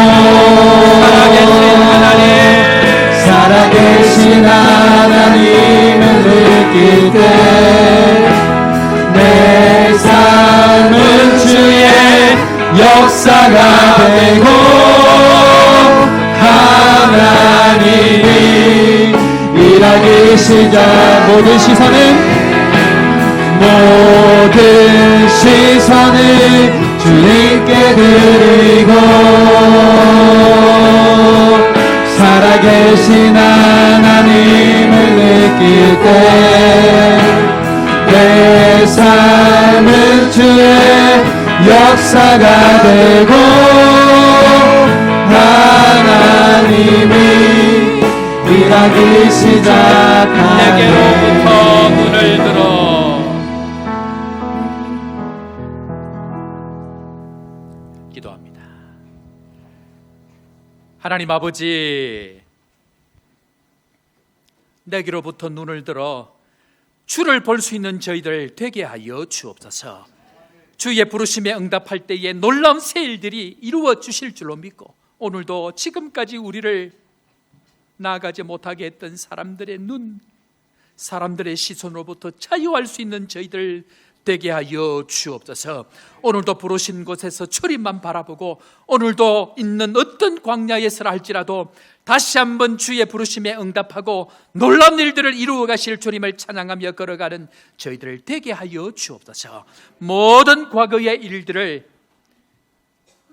Speaker 4: 살아계신 하나님을 느낄 때 내 삶은 주의 역사가 되고 하나님이 일하기 시작 모든 시선을 주님께 드리고 살아계신 하나님을 느낄 때 내 삶은 주의 역사가 되고 하나님이 일하기 시작하네
Speaker 2: 내게로부터 눈을 들어 기도합니다. 하나님 아버지, 내게로부터 눈을 들어 주를 볼 수 있는 저희들 되게 하여 주옵소서. 주의 부르심에 응답할 때에 놀라운 새 일들이 이루어 주실 줄로 믿고 오늘도 지금까지 우리를 나아가지 못하게 했던 사람들의 눈, 사람들의 시선으로부터 자유할 수 있는 저희들 되게 하여 주옵소서. 오늘도 부르신 곳에서 주님만 바라보고 오늘도 있는 어떤 광야에서라 할지라도 다시 한번 주의 부르심에 응답하고 놀라운 일들을 이루어 가실 주님을 찬양하며 걸어가는 저희들을 되게 하여 주옵소서. 모든 과거의 일들을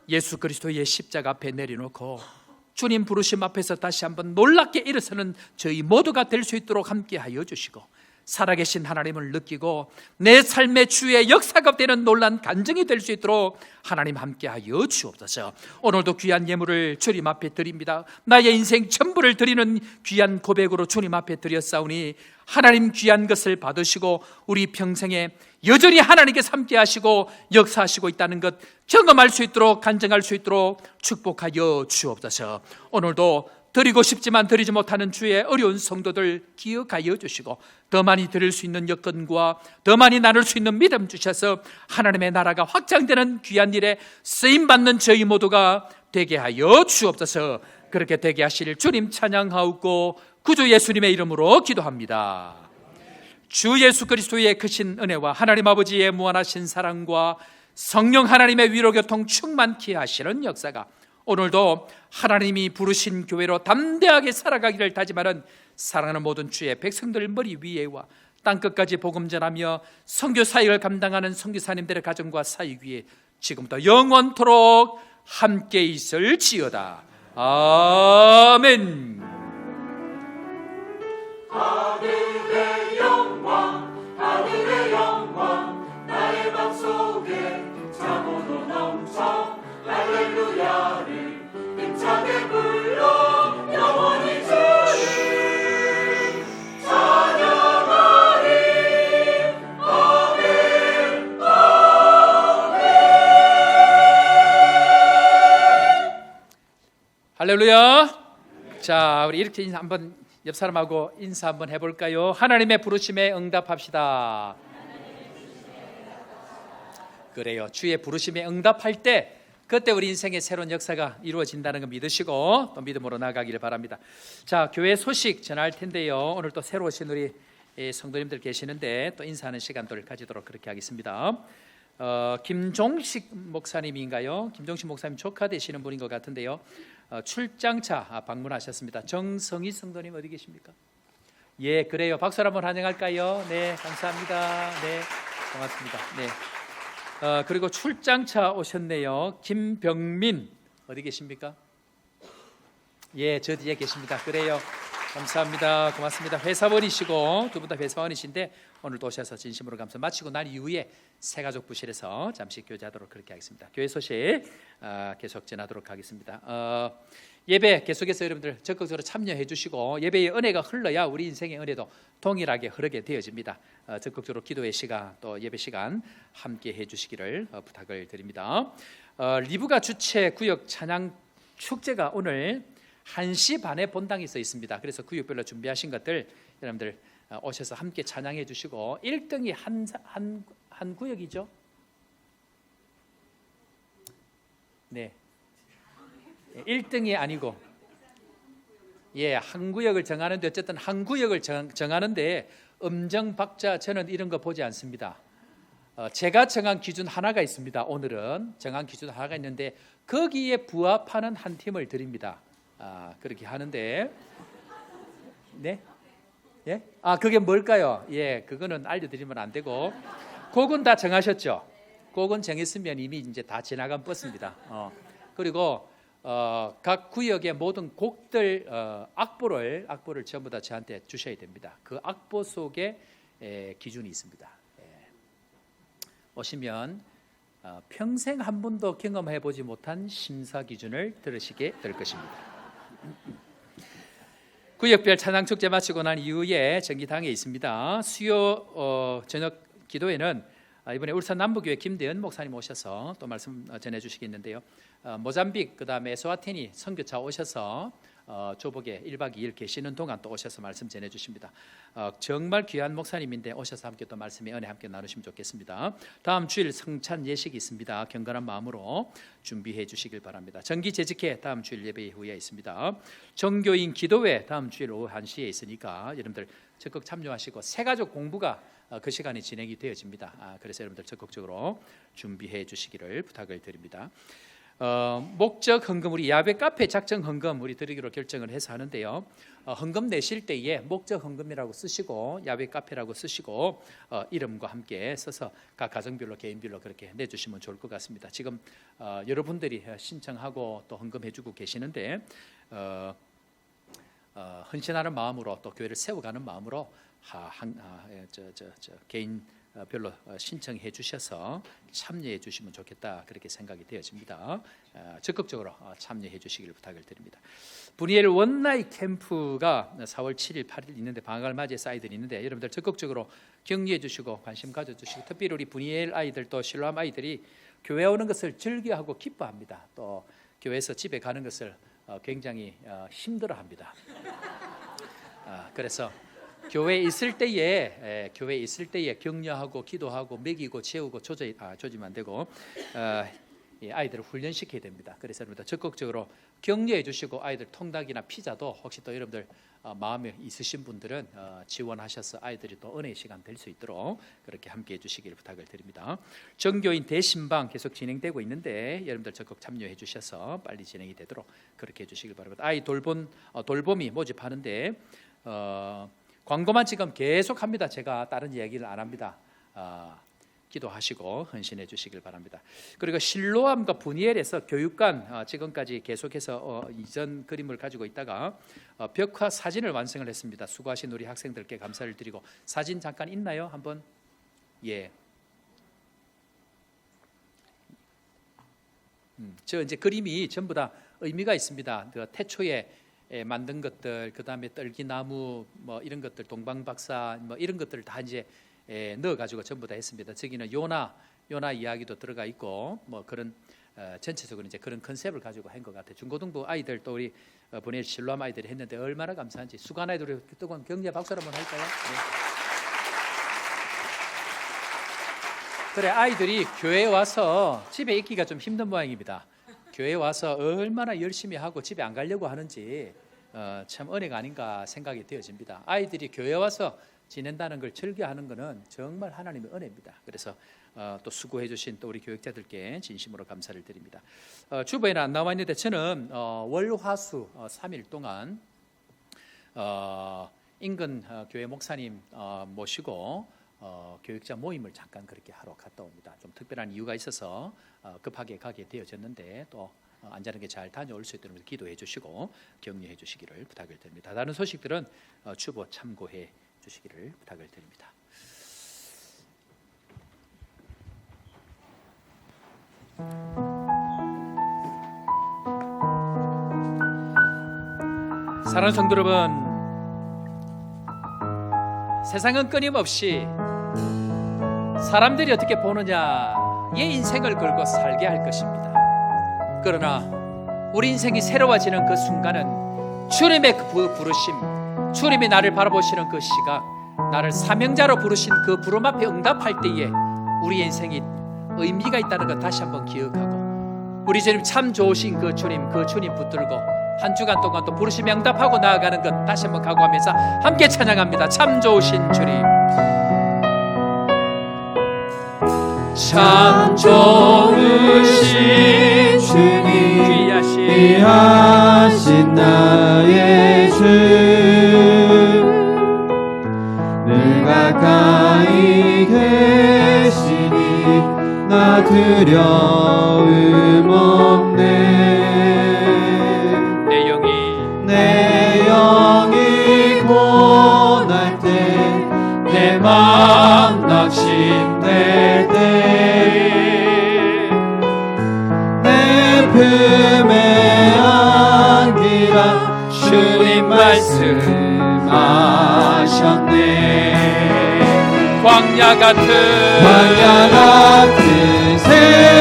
Speaker 2: 예수 그리스도의 십자가 앞에 내려놓고 주님 부르심 앞에서 다시 한번 놀랍게 일어서는 저희 모두가 될 수 있도록 함께 하여 주시고 살아계신 하나님을 느끼고 내 삶의 주의 역사가 되는 놀란 간증이 될 수 있도록 하나님 함께하여 주옵소서. 오늘도 귀한 예물을 주님 앞에 드립니다. 나의 인생 전부를 드리는 귀한 고백으로 주님 앞에 드렸사오니 하나님 귀한 것을 받으시고 우리 평생에 여전히 하나님께서 함께하시고 역사하시고 있다는 것 경험할 수 있도록 간증할 수 있도록 축복하여 주옵소서. 오늘도 드리고 싶지만 드리지 못하는 주의 어려운 성도들 기억하여 주시고 더 많이 드릴 수 있는 여건과 더 많이 나눌 수 있는 믿음 주셔서 하나님의 나라가 확장되는 귀한 일에 쓰임받는 저희 모두가 되게 하여 주옵소서. 그렇게 되게 하실 주님 찬양하옵고 구주 예수님의 이름으로 기도합니다. 주 예수 그리스도의 크신 은혜와 하나님 아버지의 무한하신 사랑과 성령 하나님의 위로교통 충만케 하시는 역사가 오늘도 하나님이 부르신 교회로 담대하게 살아가기를 다짐하는 사랑하는 모든 주의 백성들 머리 위에와 땅끝까지 복음 전하며 선교 사역을 감당하는 선교사님들의 가정과 사역 위에 지금부터 영원토록 함께 있을지어다. 아멘.
Speaker 5: 하늘의 영광 하늘의 영광 나의 맘속에 자고도 넘쳐 할렐루야를 힘차게 불러 영원히 주를 찬양하리. 아멘
Speaker 2: 할렐루야. 자, 우리 이렇게 인사 한번 옆 사람하고 인사 한번 해볼까요? 하나님의 부르심에 응답합시다. 그래요. 주의 부르심에 응답할 때 그때 우리 인생의 새로운 역사가 이루어진다는 거 믿으시고 또 믿음으로 나아가기를 바랍니다. 자, 교회 소식 전할 텐데요. 오늘 또 새로 오신 우리 성도님들 계시는데 또 인사하는 시간들을 가지도록 그렇게 하겠습니다. 김종식 목사님인가요? 김종식 목사님 조카 되시는 분인 것 같은데요. 출장차 방문하셨습니다. 정성희 성도님 어디 계십니까? 예, 그래요. 박수 한번 환영할까요? 네, 감사합니다. 네, 고맙습니다. 네. 그리고 출장차 오셨네요. 김병민 어디 계십니까? 예, 저 뒤에 계십니다. 그래요. 감사합니다. 고맙습니다. 회사원이시고 두 분 다 회사원이신데 오늘 또 오셔서 진심으로 감사. 마치고 난 이후에 새가족 부실에서 잠시 교제하도록 그렇게 하겠습니다. 교회 소식 계속 전하도록 하겠습니다. 예배 계속해서 여러분들 적극적으로 참여해 주시고 예배의 은혜가 흘러야 우리 인생의 은혜도 동일하게 흐르게 되어집니다. 적극적으로 기도의 시간 또 예배 시간 함께 해 주시기를 부탁을 드립니다. 리브가 주최 구역 찬양 축제가 오늘 1시 반에 본당이 써 있습니다. 그래서 구역별로 준비하신 것들 여러분들 오셔서 함께 찬양해 주시고 1등이 한 구역이죠? 네. 1등이 아니고 한 구역을 정하는데 어쨌든 한 구역을 정하는데 음정박자 저는 이런 거 보지 않습니다. 제가 정한 기준 하나가 있습니다. 오늘은 정한 기준 하나가 있는데 거기에 부합하는 한 팀을 드립니다. 그렇게 하는데 네? 예? 그게 뭘까요? 예, 그거는 알려드리면 안 되고 곡은 다 정하셨죠? 곡은 정했으면 이미 이제 다 지나간 버스입니다. 그리고 각 구역의 모든 곡들 악보를 전부 다 저한테 주셔야 됩니다. 그 악보 속에 기준이 있습니다. 오시면 평생 한 번도 경험해 보지 못한 심사 기준을 들으시게 될 것입니다. 구역별 찬양축제 마치고 난 이후에 전기당에 있습니다. 수요 저녁 기도회는 이번에 울산 남부교회 김대현 목사님 오셔서 또 말씀 전해주시겠는데요. 모잠빅 그다음에 에스와티니 선교차 오셔서 조복에 1박 2일 계시는 동안 또 오셔서 말씀 전해주십니다. 정말 귀한 목사님인데 오셔서 함께 또 말씀의 은혜 함께 나누시면 좋겠습니다. 다음 주일 성찬 예식이 있습니다. 경건한 마음으로 준비해 주시길 바랍니다. 정기 재직회 다음 주일 예배 후에 있습니다. 정교인 기도회 다음 주일 오후 1시에 있으니까 여러분들 적극 참여하시고 새가족 공부가 그 시간에 진행이 되어집니다. 그래서 여러분들 적극적으로 준비해 주시기를 부탁을 드립니다. 목적 헌금 우리 야외 카페 작정 헌금 우리 드리기로 결정을 해서 하는데요. 헌금 내실 때에 목적 헌금이라고 쓰시고 야외 카페라고 쓰시고 이름과 함께 써서 각 가정별로 개인별로 그렇게 내주시면 좋을 것 같습니다. 지금 여러분들이 신청하고 또 헌금해주고 계시는데 헌신하는 마음으로 또 교회를 세워가는 마음으로 개인 별로 신청해 주셔서 참여해 주시면 좋겠다 그렇게 생각이 되어집니다. 적극적으로 참여해 주시기를 부탁을 드립니다. 분이엘 원나잇 캠프가 4월 7일 8일 있는데 방학을 맞이해서 아이들이 있는데 여러분들 적극적으로 격려해 주시고 관심 가져주시고 특별히 우리 분이엘 아이들 또 실로암 아이들이 교회 오는 것을 즐겨하고 기뻐합니다. 또 교회에서 집에 가는 것을 굉장히 힘들어합니다. 그래서 교회에 있을 때에 격려하고 기도하고 먹이고 재우고 조지면 안 되고 아이들을 훈련시켜야 됩니다. 그래서 여러분들 적극적으로 격려해 주시고 아이들 통닭이나 피자도 혹시 또 여러분들 마음에 있으신 분들은 지원하셔서 아이들이 또 은혜의 시간 될 수 있도록 그렇게 함께해 주시기를 부탁을 드립니다. 정교인 대신방 계속 진행되고 있는데 여러분들 적극 참여해 주셔서 빨리 진행이 되도록 그렇게 해주시길 바랍니다. 아이 돌봄이 모집하는데 광고만 지금 계속 합니다. 제가 다른 이야기를 안 합니다. 기도하시고 헌신해 주시길 바랍니다. 그리고 실로암과 분이엘에서 교육관 지금까지 계속해서 이전 그림을 가지고 있다가 벽화 사진을 완성을 했습니다. 수고하신 우리 학생들께 감사를 드리고 사진 잠깐 있나요? 한번 예. 저 이제 그림이 전부 다 의미가 있습니다. 그 태초에 만든 것들, 그 다음에 떨기나무 뭐 이런 것들, 동방박사 뭐 이런 것들을 다 이제 넣어가지고 전부 다 했습니다. 저기는 요나 이야기도 들어가 있고 뭐 그런 전체적으로 이제 그런 컨셉을 가지고 한 것 같아요. 중고등부 아이들 또 우리 분해 실로암 아이들이 했는데 얼마나 감사한지 수관 아이들이 뜨거운 격려 박수 한번 할까요? 네. 그래 아이들이 교회에 와서 집에 있기가 좀 힘든 모양입니다. 교회에 와서 얼마나 열심히 하고 집에 안 가려고 하는지 참 은혜가 아닌가 생각이 되어집니다. 아이들이 교회에 와서 지낸다는 걸 즐겨하는 것은 정말 하나님의 은혜입니다. 그래서 또 수고해 주신 또 우리 교육자들께 진심으로 감사를 드립니다. 주보에는 안 나와 있는데 저는 월화수 3일 동안 인근 교회 목사님 모시고 교육자 모임을 잠깐 그렇게 하러 갔다 옵니다. 좀 특별한 이유가 있어서 급하게 가게 되어졌는데 또 안전하게 잘 다녀올 수 있도록 기도해 주시고 격려해 주시기를 부탁을 드립니다. 다른 소식들은 주보 참고해 주시기를 부탁을 드립니다. 사랑하는 성도 여러분, 세상은 끊임없이 사람들이 어떻게 보느냐의 인생을 걸고 살게 할 것입니다. 그러나 우리 인생이 새로워지는 그 순간은 주님의 그 부르심, 주님이 나를 바라보시는 그 시각, 나를 사명자로 부르신 그 부름 앞에 응답할 때에 우리 인생이 의미가 있다는 것 다시 한번 기억하고 우리 주님 참 좋으신 그 주님 붙들고 한 주간 동안 또 부르심에 응답하고 나아가는 것 다시 한번 각오하면서 함께 찬양합니다. 참 좋으신 주님, 참 좋으신 주님,
Speaker 4: 귀하신 나의 주, 늘 가까이 계시니 나 두려움 없네. 내 영이 고날 때, 내 마음 낙심될 때, 내 품에 안기라 주님 말씀하셨네.
Speaker 2: 광야 같은
Speaker 4: 세상